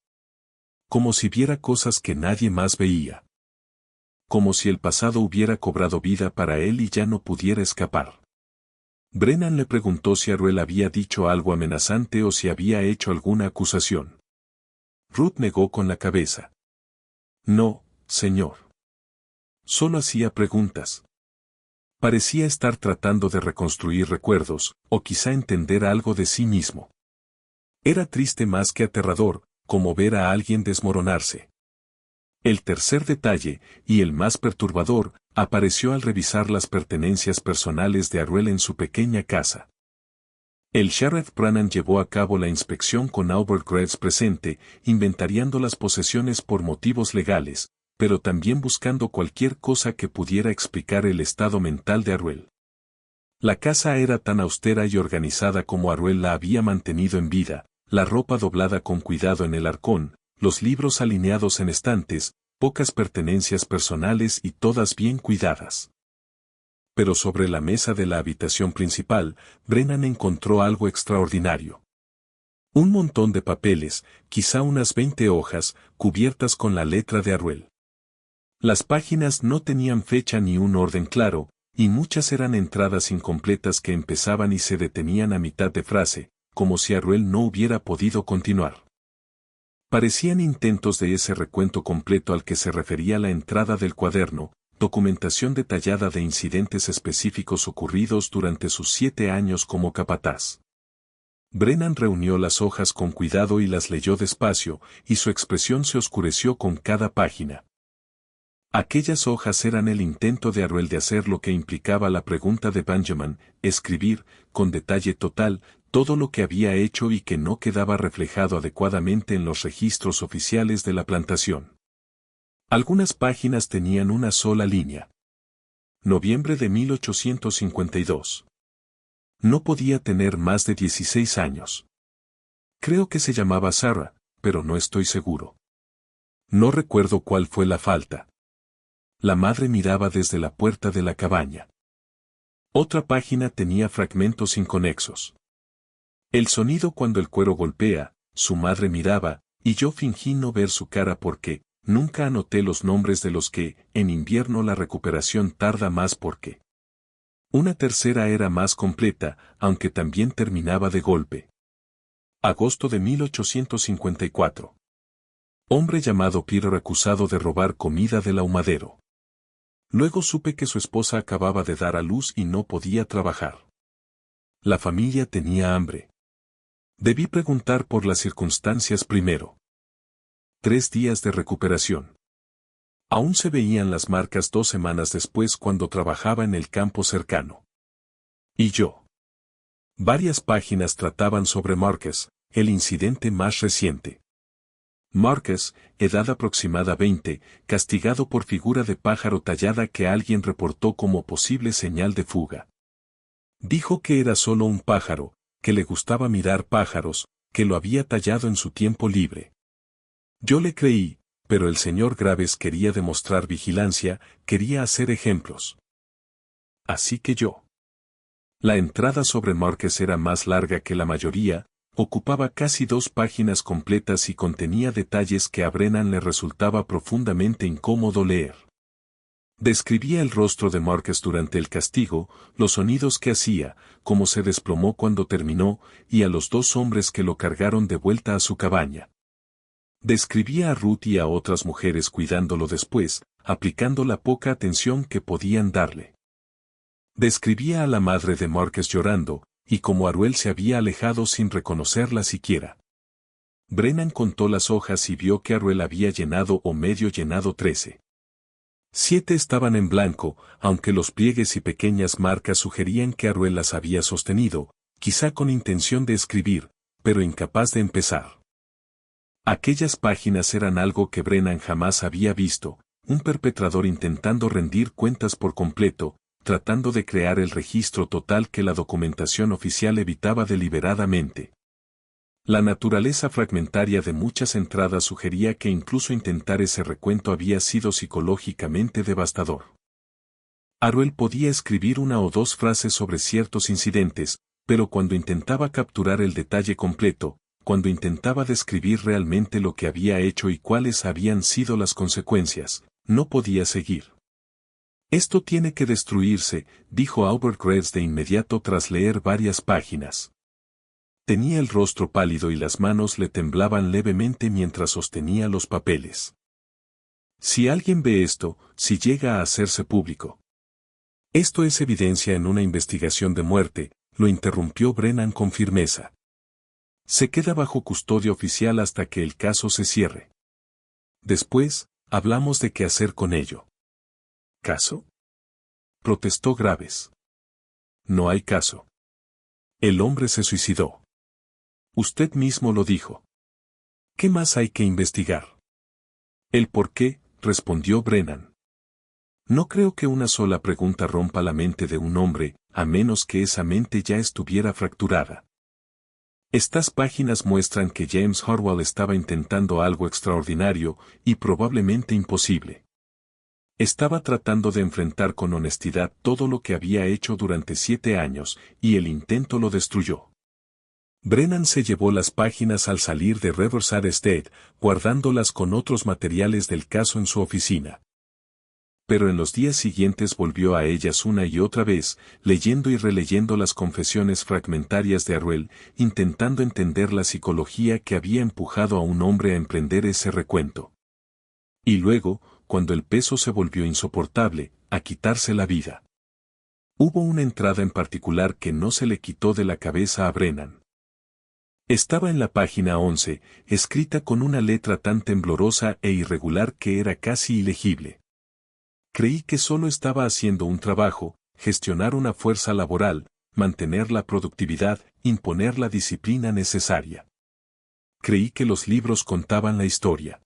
Como si viera cosas que nadie más veía. Como si el pasado hubiera cobrado vida para él y ya no pudiera escapar. Brennan le preguntó si Arruel había dicho algo amenazante o si había hecho alguna acusación. Ruth negó con la cabeza. No, señor. Solo hacía preguntas. Parecía estar tratando de reconstruir recuerdos, o quizá entender algo de sí mismo. Era triste más que aterrador, como ver a alguien desmoronarse. El tercer detalle, y el más perturbador, apareció al revisar las pertenencias personales de Arruel en su pequeña casa. El sheriff Brennan llevó a cabo la inspección con Albert Graves presente, inventariando las posesiones por motivos legales, pero también buscando cualquier cosa que pudiera explicar el estado mental de Arruel. La casa era tan austera y organizada como Arruel la había mantenido en vida, la ropa doblada con cuidado en el arcón, los libros alineados en estantes, pocas pertenencias personales y todas bien cuidadas. Pero sobre la mesa de la habitación principal, Brennan encontró algo extraordinario. Un montón de papeles, quizá unas 20 hojas, cubiertas con la letra de Arruel. Las páginas no tenían fecha ni un orden claro, y muchas eran entradas incompletas que empezaban y se detenían a mitad de frase, como si Arruel no hubiera podido continuar. Parecían intentos de ese recuento completo al que se refería la entrada del cuaderno, documentación detallada de incidentes específicos ocurridos durante sus 7 años como capataz. Brennan reunió las hojas con cuidado y las leyó despacio, y su expresión se oscureció con cada página. Aquellas hojas eran el intento de Arruel de hacer lo que implicaba la pregunta de Benjamin, escribir, con detalle total, todo lo que había hecho y que no quedaba reflejado adecuadamente en los registros oficiales de la plantación. Algunas páginas tenían una sola línea. Noviembre de 1852. No podía tener más de 16 años. Creo que se llamaba Sarah, pero no estoy seguro. No recuerdo cuál fue la falta. La madre miraba desde la puerta de la cabaña. Otra página tenía fragmentos inconexos. El sonido cuando el cuero golpea, su madre miraba, y yo fingí no ver su cara porque nunca anoté los nombres de los que, en invierno la recuperación tarda más porque. Una tercera era más completa, aunque también terminaba de golpe. Agosto de 1854. Hombre llamado Peter acusado de robar comida del ahumadero. Luego supe que su esposa acababa de dar a luz y no podía trabajar. La familia tenía hambre. Debí preguntar por las circunstancias primero. 3 días de recuperación. Aún se veían las marcas 2 semanas después cuando trabajaba en el campo cercano. Y yo. Varias páginas trataban sobre Marcus, el incidente más reciente. Marcus, edad aproximada 20, castigado por figura de pájaro tallada que alguien reportó como posible señal de fuga. Dijo que era solo un pájaro, que le gustaba mirar pájaros, que lo había tallado en su tiempo libre. Yo le creí, pero el señor Graves quería demostrar vigilancia, quería hacer ejemplos. Así que yo. La entrada sobre Marcus era más larga que la mayoría, ocupaba casi 2 páginas completas y contenía detalles que a Brennan le resultaba profundamente incómodo leer. Describía el rostro de Marcus durante el castigo, los sonidos que hacía, cómo se desplomó cuando terminó, y a los 2 hombres que lo cargaron de vuelta a su cabaña. Describía a Ruth y a otras mujeres cuidándolo después, aplicando la poca atención que podían darle. Describía a la madre de Marcus llorando, y cómo Aruel se había alejado sin reconocerla siquiera. Brennan contó las hojas y vio que Aruel había llenado o medio llenado 13. 7 estaban en blanco, aunque los pliegues y pequeñas marcas sugerían que Aruel las había sostenido, quizá con intención de escribir, pero incapaz de empezar. Aquellas páginas eran algo que Brennan jamás había visto, un perpetrador intentando rendir cuentas por completo, tratando de crear el registro total que la documentación oficial evitaba deliberadamente. La naturaleza fragmentaria de muchas entradas sugería que incluso intentar ese recuento había sido psicológicamente devastador. Aruel podía escribir 1 o 2 frases sobre ciertos incidentes, pero cuando intentaba capturar el detalle completo, cuando intentaba describir realmente lo que había hecho y cuáles habían sido las consecuencias, no podía seguir. Esto tiene que destruirse, dijo Albert Graves de inmediato tras leer varias páginas. Tenía el rostro pálido y las manos le temblaban levemente mientras sostenía los papeles. Si alguien ve esto, si llega a hacerse público. Esto es evidencia en una investigación de muerte, lo interrumpió Brennan con firmeza. Se queda bajo custodia oficial hasta que el caso se cierre. Después, hablamos de qué hacer con ello. ¿Caso? Protestó Graves. No hay caso. El hombre se suicidó. Usted mismo lo dijo. ¿Qué más hay que investigar? El por qué, respondió Brennan. No creo que una sola pregunta rompa la mente de un hombre, a menos que esa mente ya estuviera fracturada. Estas páginas muestran que James Horwell estaba intentando algo extraordinario y probablemente imposible. Estaba tratando de enfrentar con honestidad todo lo que había hecho durante 7 años, y el intento lo destruyó. Brennan se llevó las páginas al salir de Riverside Estate, guardándolas con otros materiales del caso en su oficina. Pero en los días siguientes volvió a ellas una y otra vez, leyendo y releyendo las confesiones fragmentarias de Aruel, intentando entender la psicología que había empujado a un hombre a emprender ese recuento. Y luego, cuando el peso se volvió insoportable, a quitarse la vida. Hubo una entrada en particular que no se le quitó de la cabeza a Brennan. Estaba en la página 11, escrita con una letra tan temblorosa e irregular que era casi ilegible. Creí que solo estaba haciendo un trabajo, gestionar una fuerza laboral, mantener la productividad, imponer la disciplina necesaria. Creí que los libros contaban la historia.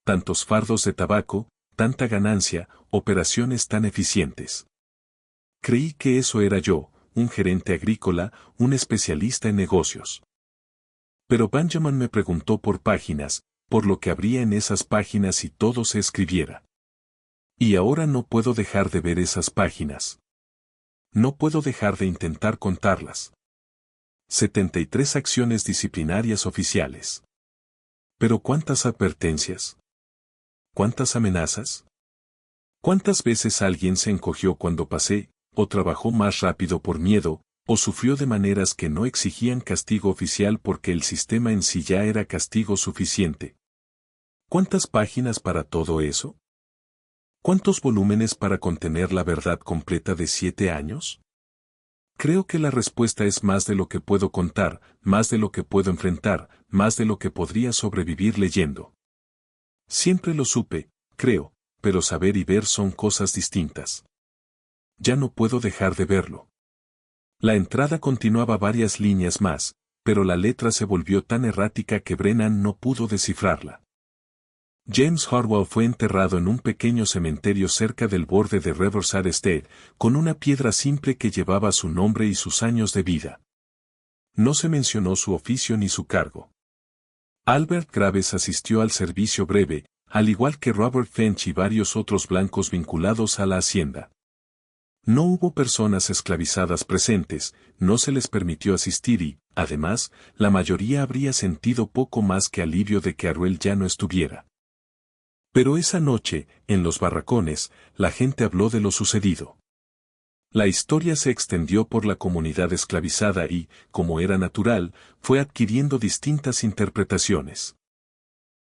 Tantos fardos de tabaco, tanta ganancia, operaciones tan eficientes. Creí que eso era yo, un gerente agrícola, un especialista en negocios. Pero Benjamin me preguntó por páginas, por lo que habría en esas páginas si todo se escribiera. Y ahora no puedo dejar de ver esas páginas. No puedo dejar de intentar contarlas. 73 acciones disciplinarias oficiales. Pero ¿cuántas advertencias? ¿Cuántas amenazas? ¿Cuántas veces alguien se encogió cuando pasé, o trabajó más rápido por miedo, o sufrió de maneras que no exigían castigo oficial porque el sistema en sí ya era castigo suficiente? ¿Cuántas páginas para todo eso? ¿Cuántos volúmenes para contener la verdad completa de 7 años? Creo que la respuesta es más de lo que puedo contar, más de lo que puedo enfrentar, más de lo que podría sobrevivir leyendo. Siempre lo supe, creo, pero saber y ver son cosas distintas. Ya no puedo dejar de verlo. La entrada continuaba varias líneas más, pero la letra se volvió tan errática que Brennan no pudo descifrarla. James Harwell fue enterrado en un pequeño cementerio cerca del borde de Riverside Estate, con una piedra simple que llevaba su nombre y sus años de vida. No se mencionó su oficio ni su cargo. Albert Graves asistió al servicio breve, al igual que Robert Finch y varios otros blancos vinculados a la hacienda. No hubo personas esclavizadas presentes, no se les permitió asistir y, además, la mayoría habría sentido poco más que alivio de que Harwell ya no estuviera. Pero esa noche, en los barracones, la gente habló de lo sucedido. La historia se extendió por la comunidad esclavizada y, como era natural, fue adquiriendo distintas interpretaciones.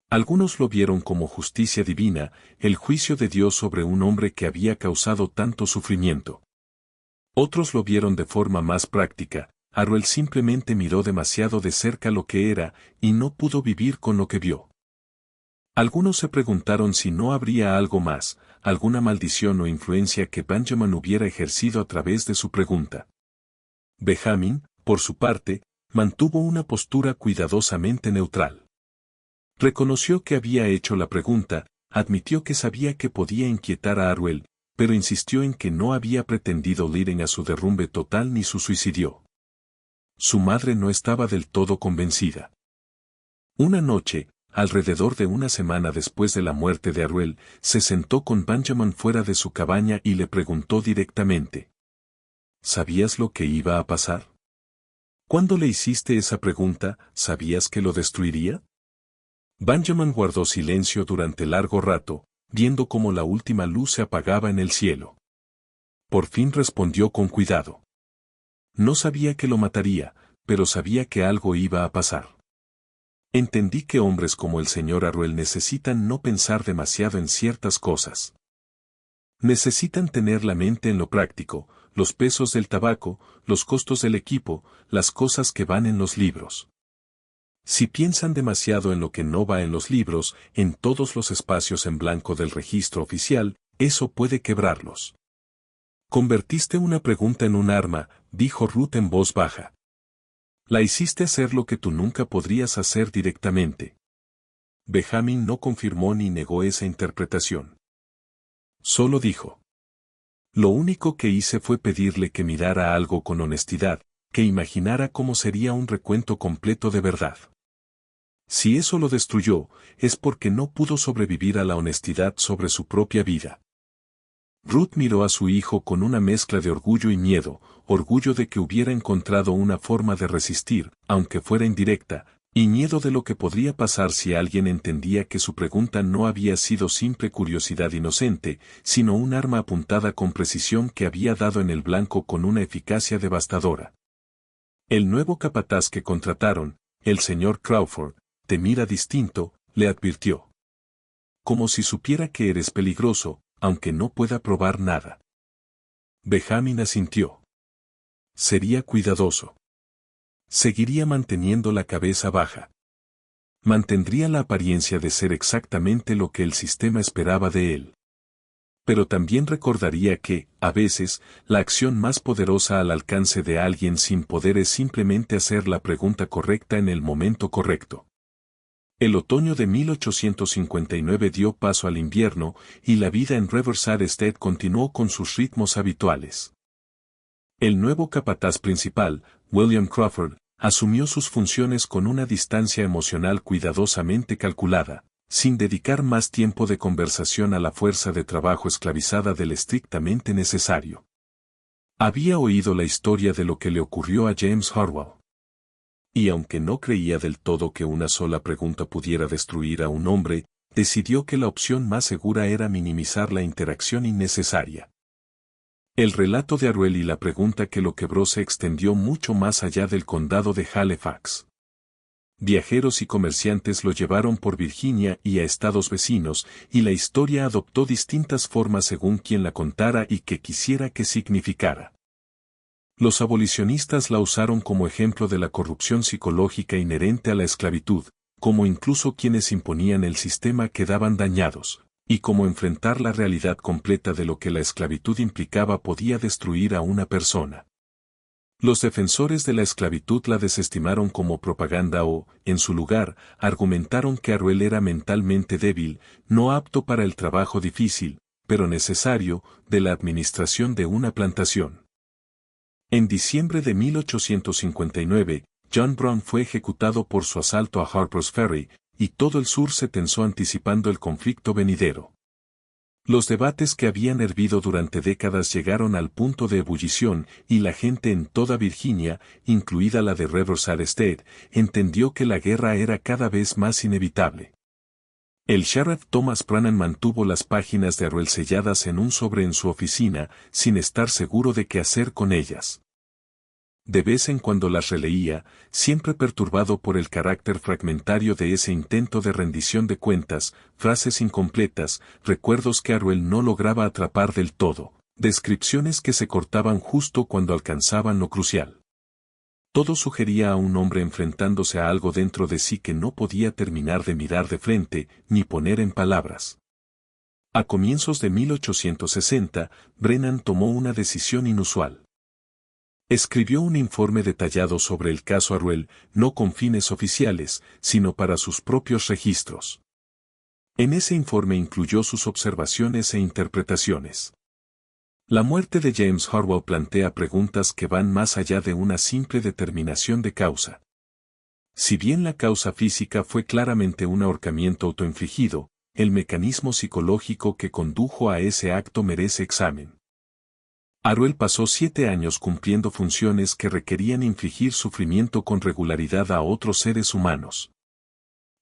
Algunos lo vieron como justicia divina, el juicio de Dios sobre un hombre que había causado tanto sufrimiento. Otros lo vieron de forma más práctica, Harwell simplemente miró demasiado de cerca lo que era, y no pudo vivir con lo que vio. Algunos se preguntaron si no habría algo más, alguna maldición o influencia que Benjamin hubiera ejercido a través de su pregunta. Benjamin, por su parte, mantuvo una postura cuidadosamente neutral. Reconoció que había hecho la pregunta, admitió que sabía que podía inquietar a Harwell, pero insistió en que no había pretendido ir a su derrumbe total ni su suicidio. Su madre no estaba del todo convencida. Una noche, alrededor de una semana después de la muerte de Harwell, se sentó con Benjamin fuera de su cabaña y le preguntó directamente. ¿Sabías lo que iba a pasar? Cuando le hiciste esa pregunta, ¿sabías que lo destruiría? Benjamin guardó silencio durante largo rato, viendo cómo la última luz se apagaba en el cielo. Por fin respondió con cuidado. No sabía que lo mataría, pero sabía que algo iba a pasar. Entendí que hombres como el señor Harwell necesitan no pensar demasiado en ciertas cosas. Necesitan tener la mente en lo práctico, los pesos del tabaco, los costos del equipo, las cosas que van en los libros. Si piensan demasiado en lo que no va en los libros, en todos los espacios en blanco del registro oficial, eso puede quebrarlos. Convertiste una pregunta en un arma, dijo Ruth en voz baja. La hiciste hacer lo que tú nunca podrías hacer directamente. Benjamin no confirmó ni negó esa interpretación. Solo dijo. Lo único que hice fue pedirle que mirara algo con honestidad, que imaginara cómo sería un recuento completo de verdad. Si eso lo destruyó, es porque no pudo sobrevivir a la honestidad sobre su propia vida. Ruth miró a su hijo con una mezcla de orgullo y miedo, orgullo de que hubiera encontrado una forma de resistir, aunque fuera indirecta, y miedo de lo que podría pasar si alguien entendía que su pregunta no había sido simple curiosidad inocente, sino un arma apuntada con precisión que había dado en el blanco con una eficacia devastadora. El nuevo capataz que contrataron, el señor Crawford, te mira distinto, le advirtió. Como si supiera que eres peligroso, aunque no pueda probar nada. Benjamin asintió. Sería cuidadoso. Seguiría manteniendo la cabeza baja. Mantendría la apariencia de ser exactamente lo que el sistema esperaba de él. Pero también recordaría que, a veces, la acción más poderosa al alcance de alguien sin poder es simplemente hacer la pregunta correcta en el momento correcto. El otoño de 1859 dio paso al invierno, y la vida en Riverside Estate continuó con sus ritmos habituales. El nuevo capataz principal, William Crawford, asumió sus funciones con una distancia emocional cuidadosamente calculada, sin dedicar más tiempo de conversación a la fuerza de trabajo esclavizada del estrictamente necesario. Había oído la historia de lo que le ocurrió a James Harwell. Y aunque no creía del todo que una sola pregunta pudiera destruir a un hombre, decidió que la opción más segura era minimizar la interacción innecesaria. El relato de Arwell y la pregunta que lo quebró se extendió mucho más allá del condado de Halifax. Viajeros y comerciantes lo llevaron por Virginia y a estados vecinos, y la historia adoptó distintas formas según quien la contara y qué quisiera que significara. Los abolicionistas la usaron como ejemplo de la corrupción psicológica inherente a la esclavitud, como incluso quienes imponían el sistema quedaban dañados, y cómo enfrentar la realidad completa de lo que la esclavitud implicaba podía destruir a una persona. Los defensores de la esclavitud la desestimaron como propaganda o, en su lugar, argumentaron que Arwell era mentalmente débil, no apto para el trabajo difícil, pero necesario, de la administración de una plantación. En diciembre de 1859, John Brown fue ejecutado por su asalto a Harper's Ferry, y todo el sur se tensó anticipando el conflicto venidero. Los debates que habían hervido durante décadas llegaron al punto de ebullición, y la gente en toda Virginia, incluida la de Riverside Estate, entendió que la guerra era cada vez más inevitable. El sheriff Thomas Brannan mantuvo las páginas de Arwell selladas en un sobre en su oficina, sin estar seguro de qué hacer con ellas. De vez en cuando las releía, siempre perturbado por el carácter fragmentario de ese intento de rendición de cuentas, frases incompletas, recuerdos que Arwell no lograba atrapar del todo, descripciones que se cortaban justo cuando alcanzaban lo crucial. Todo sugería a un hombre enfrentándose a algo dentro de sí que no podía terminar de mirar de frente, ni poner en palabras. A comienzos de 1860, Brennan tomó una decisión inusual. Escribió un informe detallado sobre el caso Arwell, no con fines oficiales, sino para sus propios registros. En ese informe incluyó sus observaciones e interpretaciones. La muerte de James Harwell plantea preguntas que van más allá de una simple determinación de causa. Si bien la causa física fue claramente un ahorcamiento autoinfligido, el mecanismo psicológico que condujo a ese acto merece examen. Arwell pasó 7 años cumpliendo funciones que requerían infligir sufrimiento con regularidad a otros seres humanos.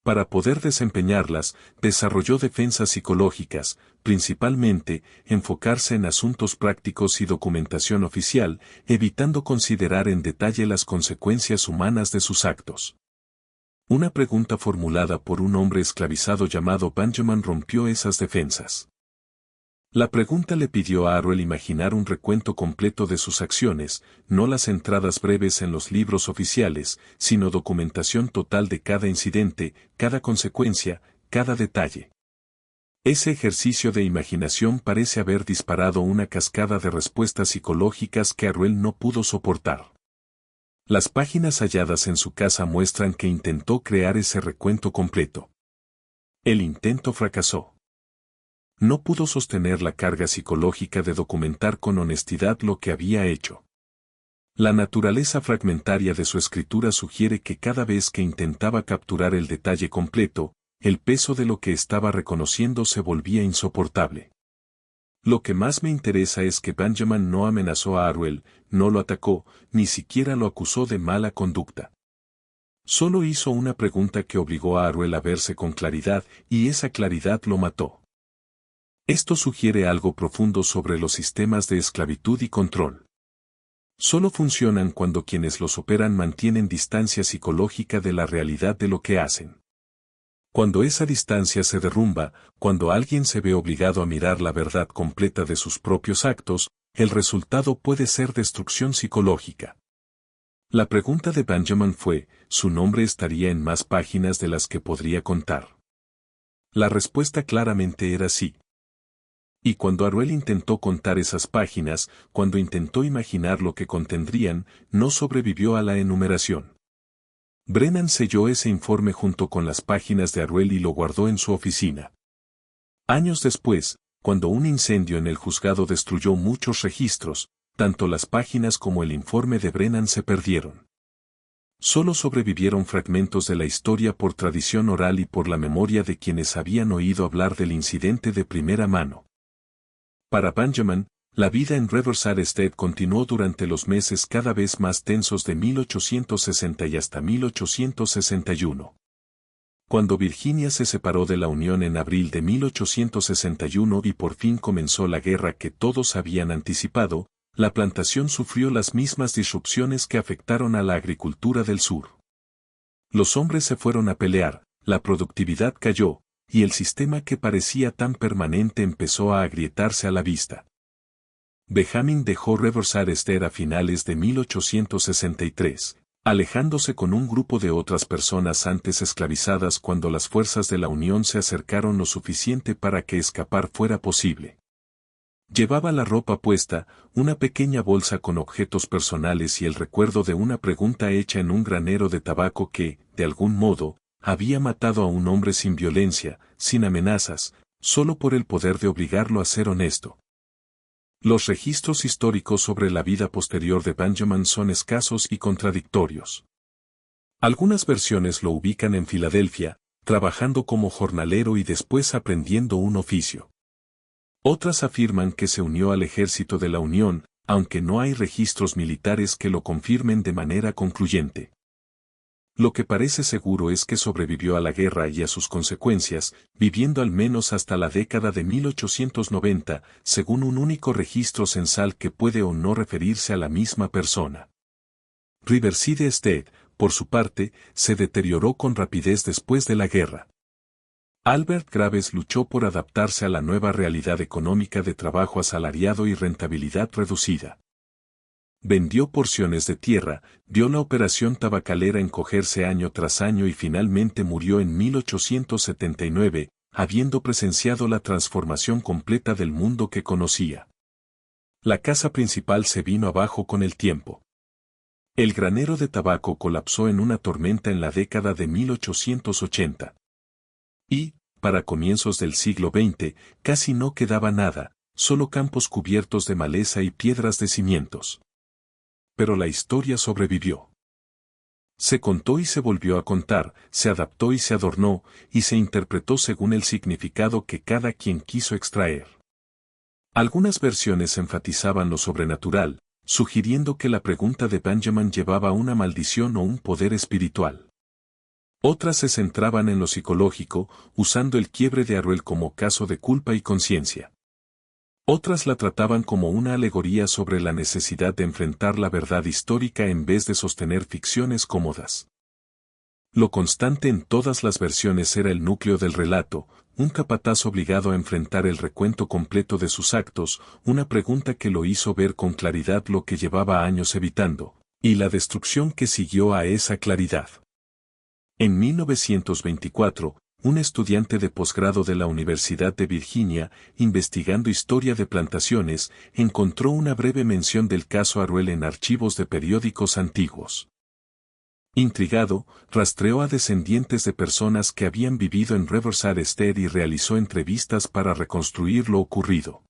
Para poder desempeñarlas, desarrolló defensas psicológicas, principalmente, enfocarse en asuntos prácticos y documentación oficial, evitando considerar en detalle las consecuencias humanas de sus actos. Una pregunta formulada por un hombre esclavizado llamado Benjamin rompió esas defensas. La pregunta le pidió a Arwell imaginar un recuento completo de sus acciones, no las entradas breves en los libros oficiales, sino documentación total de cada incidente, cada consecuencia, cada detalle. Ese ejercicio de imaginación parece haber disparado una cascada de respuestas psicológicas que Arwell no pudo soportar. Las páginas halladas en su casa muestran que intentó crear ese recuento completo. El intento fracasó. No pudo sostener la carga psicológica de documentar con honestidad lo que había hecho. La naturaleza fragmentaria de su escritura sugiere que cada vez que intentaba capturar el detalle completo, el peso de lo que estaba reconociendo se volvía insoportable. Lo que más me interesa es que Benjamin no amenazó a Arwell, no lo atacó, ni siquiera lo acusó de mala conducta. Solo hizo una pregunta que obligó a Arwell a verse con claridad, y esa claridad lo mató. Esto sugiere algo profundo sobre los sistemas de esclavitud y control. Solo funcionan cuando quienes los operan mantienen distancia psicológica de la realidad de lo que hacen. Cuando esa distancia se derrumba, cuando alguien se ve obligado a mirar la verdad completa de sus propios actos, el resultado puede ser destrucción psicológica. La pregunta de Benjamin fue, ¿su nombre estaría en más páginas de las que podría contar? La respuesta claramente era sí. Y cuando Arwell intentó contar esas páginas, cuando intentó imaginar lo que contendrían, no sobrevivió a la enumeración. Brennan selló ese informe junto con las páginas de Arruel y lo guardó en su oficina. Años después, cuando un incendio en el juzgado destruyó muchos registros, tanto las páginas como el informe de Brennan se perdieron. Solo sobrevivieron fragmentos de la historia por tradición oral y por la memoria de quienes habían oído hablar del incidente de primera mano. Para Benjamin, la vida en Riverside Estate continuó durante los meses cada vez más tensos de 1860 y hasta 1861. Cuando Virginia se separó de la Unión en abril de 1861 y por fin comenzó la guerra que todos habían anticipado, la plantación sufrió las mismas disrupciones que afectaron a la agricultura del sur. Los hombres se fueron a pelear, la productividad cayó, y el sistema que parecía tan permanente empezó a agrietarse a la vista. Benjamin dejó Riverside Estate a finales de 1863, alejándose con un grupo de otras personas antes esclavizadas cuando las fuerzas de la Unión se acercaron lo suficiente para que escapar fuera posible. Llevaba la ropa puesta, una pequeña bolsa con objetos personales y el recuerdo de una pregunta hecha en un granero de tabaco que, de algún modo, había matado a un hombre sin violencia, sin amenazas, solo por el poder de obligarlo a ser honesto. Los registros históricos sobre la vida posterior de Benjamin son escasos y contradictorios. Algunas versiones lo ubican en Filadelfia, trabajando como jornalero y después aprendiendo un oficio. Otras afirman que se unió al ejército de la Unión, aunque no hay registros militares que lo confirmen de manera concluyente. Lo que parece seguro es que sobrevivió a la guerra y a sus consecuencias, viviendo al menos hasta la década de 1890, según un único registro censal que puede o no referirse a la misma persona. Riverside Estate, por su parte, se deterioró con rapidez después de la guerra. Albert Graves luchó por adaptarse a la nueva realidad económica de trabajo asalariado y rentabilidad reducida. Vendió porciones de tierra, vio la operación tabacalera encogerse año tras año y finalmente murió en 1879, habiendo presenciado la transformación completa del mundo que conocía. La casa principal se vino abajo con el tiempo. El granero de tabaco colapsó en una tormenta en la década de 1880. Y, para comienzos del siglo XX, casi no quedaba nada, solo campos cubiertos de maleza y piedras de cimientos. Pero la historia sobrevivió. Se contó y se volvió a contar, se adaptó y se adornó, y se interpretó según el significado que cada quien quiso extraer. Algunas versiones enfatizaban lo sobrenatural, sugiriendo que la pregunta de Benjamin llevaba una maldición o un poder espiritual. Otras se centraban en lo psicológico, usando el quiebre de Arruel como caso de culpa y conciencia. Otras la trataban como una alegoría sobre la necesidad de enfrentar la verdad histórica en vez de sostener ficciones cómodas. Lo constante en todas las versiones era el núcleo del relato, un capataz obligado a enfrentar el recuento completo de sus actos, una pregunta que lo hizo ver con claridad lo que llevaba años evitando, y la destrucción que siguió a esa claridad. En 1924, un estudiante de posgrado de la Universidad de Virginia, investigando historia de plantaciones, encontró una breve mención del caso Arruel en archivos de periódicos antiguos. Intrigado, rastreó a descendientes de personas que habían vivido en Riverside Estate y realizó entrevistas para reconstruir lo ocurrido.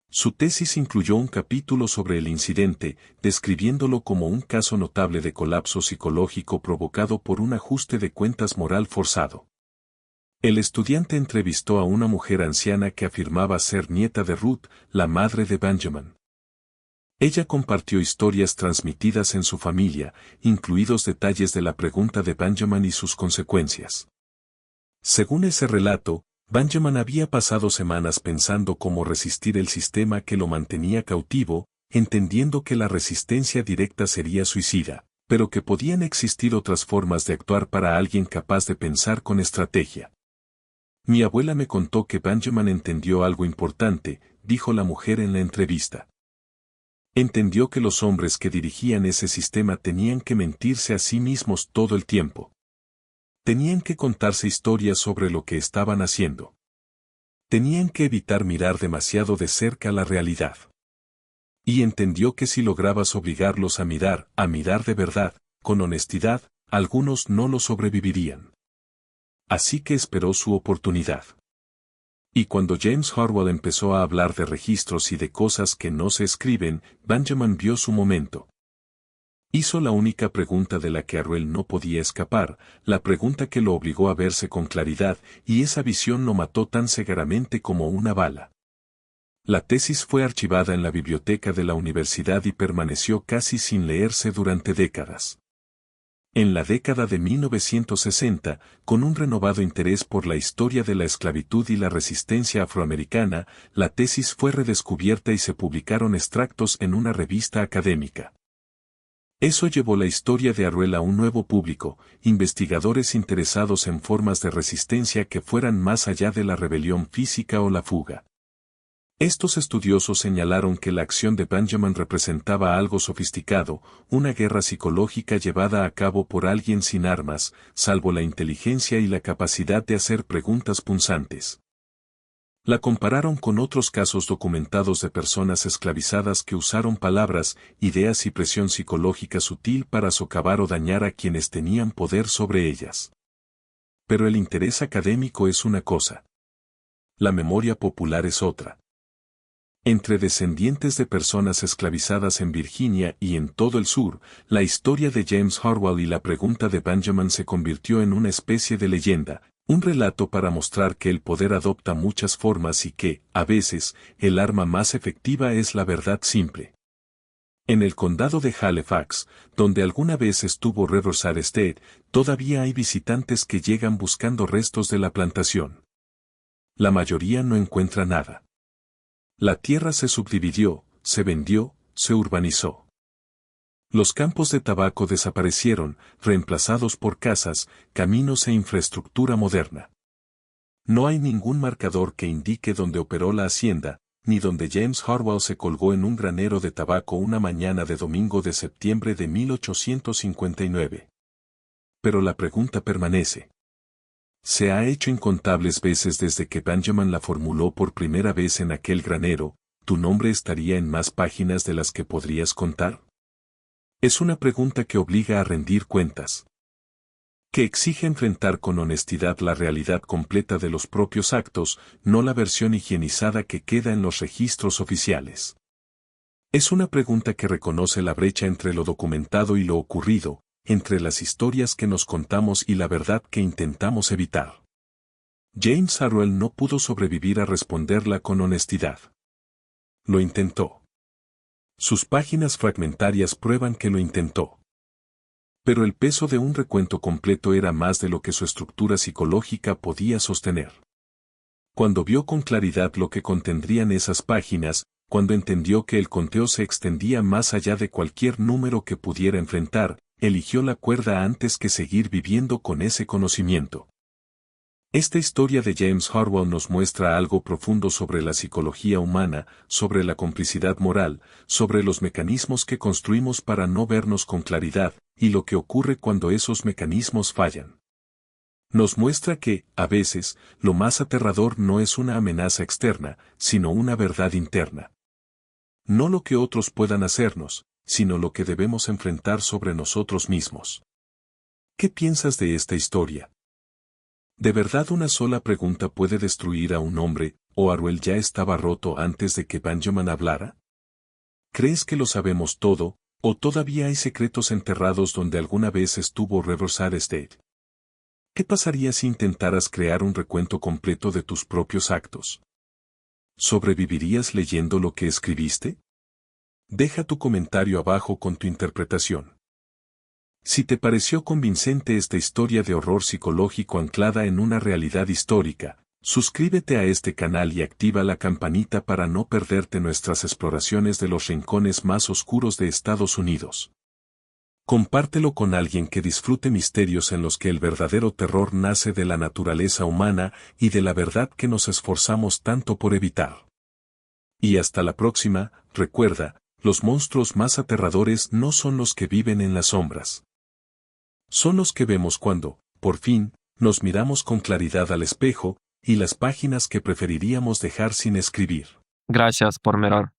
Su tesis incluyó un capítulo sobre el incidente, describiéndolo como un caso notable de colapso psicológico provocado por un ajuste de cuentas moral forzado. El estudiante entrevistó a una mujer anciana que afirmaba ser nieta de Ruth, la madre de Benjamin. Ella compartió historias transmitidas en su familia, incluidos detalles de la pregunta de Benjamin y sus consecuencias. Según ese relato, Benjamin había pasado semanas pensando cómo resistir el sistema que lo mantenía cautivo, entendiendo que la resistencia directa sería suicida, pero que podían existir otras formas de actuar para alguien capaz de pensar con estrategia. Mi abuela me contó que Benjamin entendió algo importante, dijo la mujer en la entrevista. Entendió que los hombres que dirigían ese sistema tenían que mentirse a sí mismos todo el tiempo. Tenían que contarse historias sobre lo que estaban haciendo. Tenían que evitar mirar demasiado de cerca la realidad. Y entendió que si lograbas obligarlos a mirar de verdad, con honestidad, algunos no lo sobrevivirían. Así que esperó su oportunidad. Y cuando James Harwell empezó a hablar de registros y de cosas que no se escriben, Benjamin vio su momento. Hizo la única pregunta de la que Harwell no podía escapar, la pregunta que lo obligó a verse con claridad, y esa visión lo mató tan cegaramente como una bala. La tesis fue archivada en la biblioteca de la universidad y permaneció casi sin leerse durante décadas. En la década de 1960, con un renovado interés por la historia de la esclavitud y la resistencia afroamericana, la tesis fue redescubierta y se publicaron extractos en una revista académica. Eso llevó la historia de Harwell a un nuevo público, investigadores interesados en formas de resistencia que fueran más allá de la rebelión física o la fuga. Estos estudiosos señalaron que la acción de Benjamin representaba algo sofisticado, una guerra psicológica llevada a cabo por alguien sin armas, salvo la inteligencia y la capacidad de hacer preguntas punzantes. La compararon con otros casos documentados de personas esclavizadas que usaron palabras, ideas y presión psicológica sutil para socavar o dañar a quienes tenían poder sobre ellas. Pero el interés académico es una cosa. La memoria popular es otra. Entre descendientes de personas esclavizadas en Virginia y en todo el sur, la historia de James Harwell y la pregunta de Benjamin se convirtió en una especie de leyenda, un relato para mostrar que el poder adopta muchas formas y que, a veces, el arma más efectiva es la verdad simple. En el condado de Halifax, donde alguna vez estuvo Riverside State, todavía hay visitantes que llegan buscando restos de la plantación. La mayoría no encuentra nada. La tierra se subdividió, se vendió, se urbanizó. Los campos de tabaco desaparecieron, reemplazados por casas, caminos e infraestructura moderna. No hay ningún marcador que indique dónde operó la hacienda, ni donde James Harwell se colgó en un granero de tabaco una mañana de domingo de septiembre de 1859. Pero la pregunta permanece. Se ha hecho incontables veces desde que Benjamin la formuló por primera vez en aquel granero, ¿tu nombre estaría en más páginas de las que podrías contar? Es una pregunta que obliga a rendir cuentas. Que exige enfrentar con honestidad la realidad completa de los propios actos, no la versión higienizada que queda en los registros oficiales. Es una pregunta que reconoce la brecha entre lo documentado y lo ocurrido, entre las historias que nos contamos y la verdad que intentamos evitar. James Harwell no pudo sobrevivir a responderla con honestidad. Lo intentó. Sus páginas fragmentarias prueban que lo intentó. Pero el peso de un recuento completo era más de lo que su estructura psicológica podía sostener. Cuando vio con claridad lo que contendrían esas páginas, cuando entendió que el conteo se extendía más allá de cualquier número que pudiera enfrentar, eligió la cuerda antes que seguir viviendo con ese conocimiento. Esta historia de James Harwell nos muestra algo profundo sobre la psicología humana, sobre la complicidad moral, sobre los mecanismos que construimos para no vernos con claridad, y lo que ocurre cuando esos mecanismos fallan. Nos muestra que, a veces, lo más aterrador no es una amenaza externa, sino una verdad interna. No lo que otros puedan hacernos, sino lo que debemos enfrentar sobre nosotros mismos. ¿Qué piensas de esta historia? ¿De verdad una sola pregunta puede destruir a un hombre, o Harwell ya estaba roto antes de que Benjamin hablara? ¿Crees que lo sabemos todo, o todavía hay secretos enterrados donde alguna vez estuvo Riverside State? ¿Qué pasaría si intentaras crear un recuento completo de tus propios actos? ¿Sobrevivirías leyendo lo que escribiste? Deja tu comentario abajo con tu interpretación. Si te pareció convincente esta historia de horror psicológico anclada en una realidad histórica, suscríbete a este canal y activa la campanita para no perderte nuestras exploraciones de los rincones más oscuros de Estados Unidos. Compártelo con alguien que disfrute misterios en los que el verdadero terror nace de la naturaleza humana y de la verdad que nos esforzamos tanto por evitar. Y hasta la próxima, recuerda, los monstruos más aterradores no son los que viven en las sombras. Son los que vemos cuando, por fin, nos miramos con claridad al espejo, y las páginas que preferiríamos dejar sin escribir. Gracias por mirar.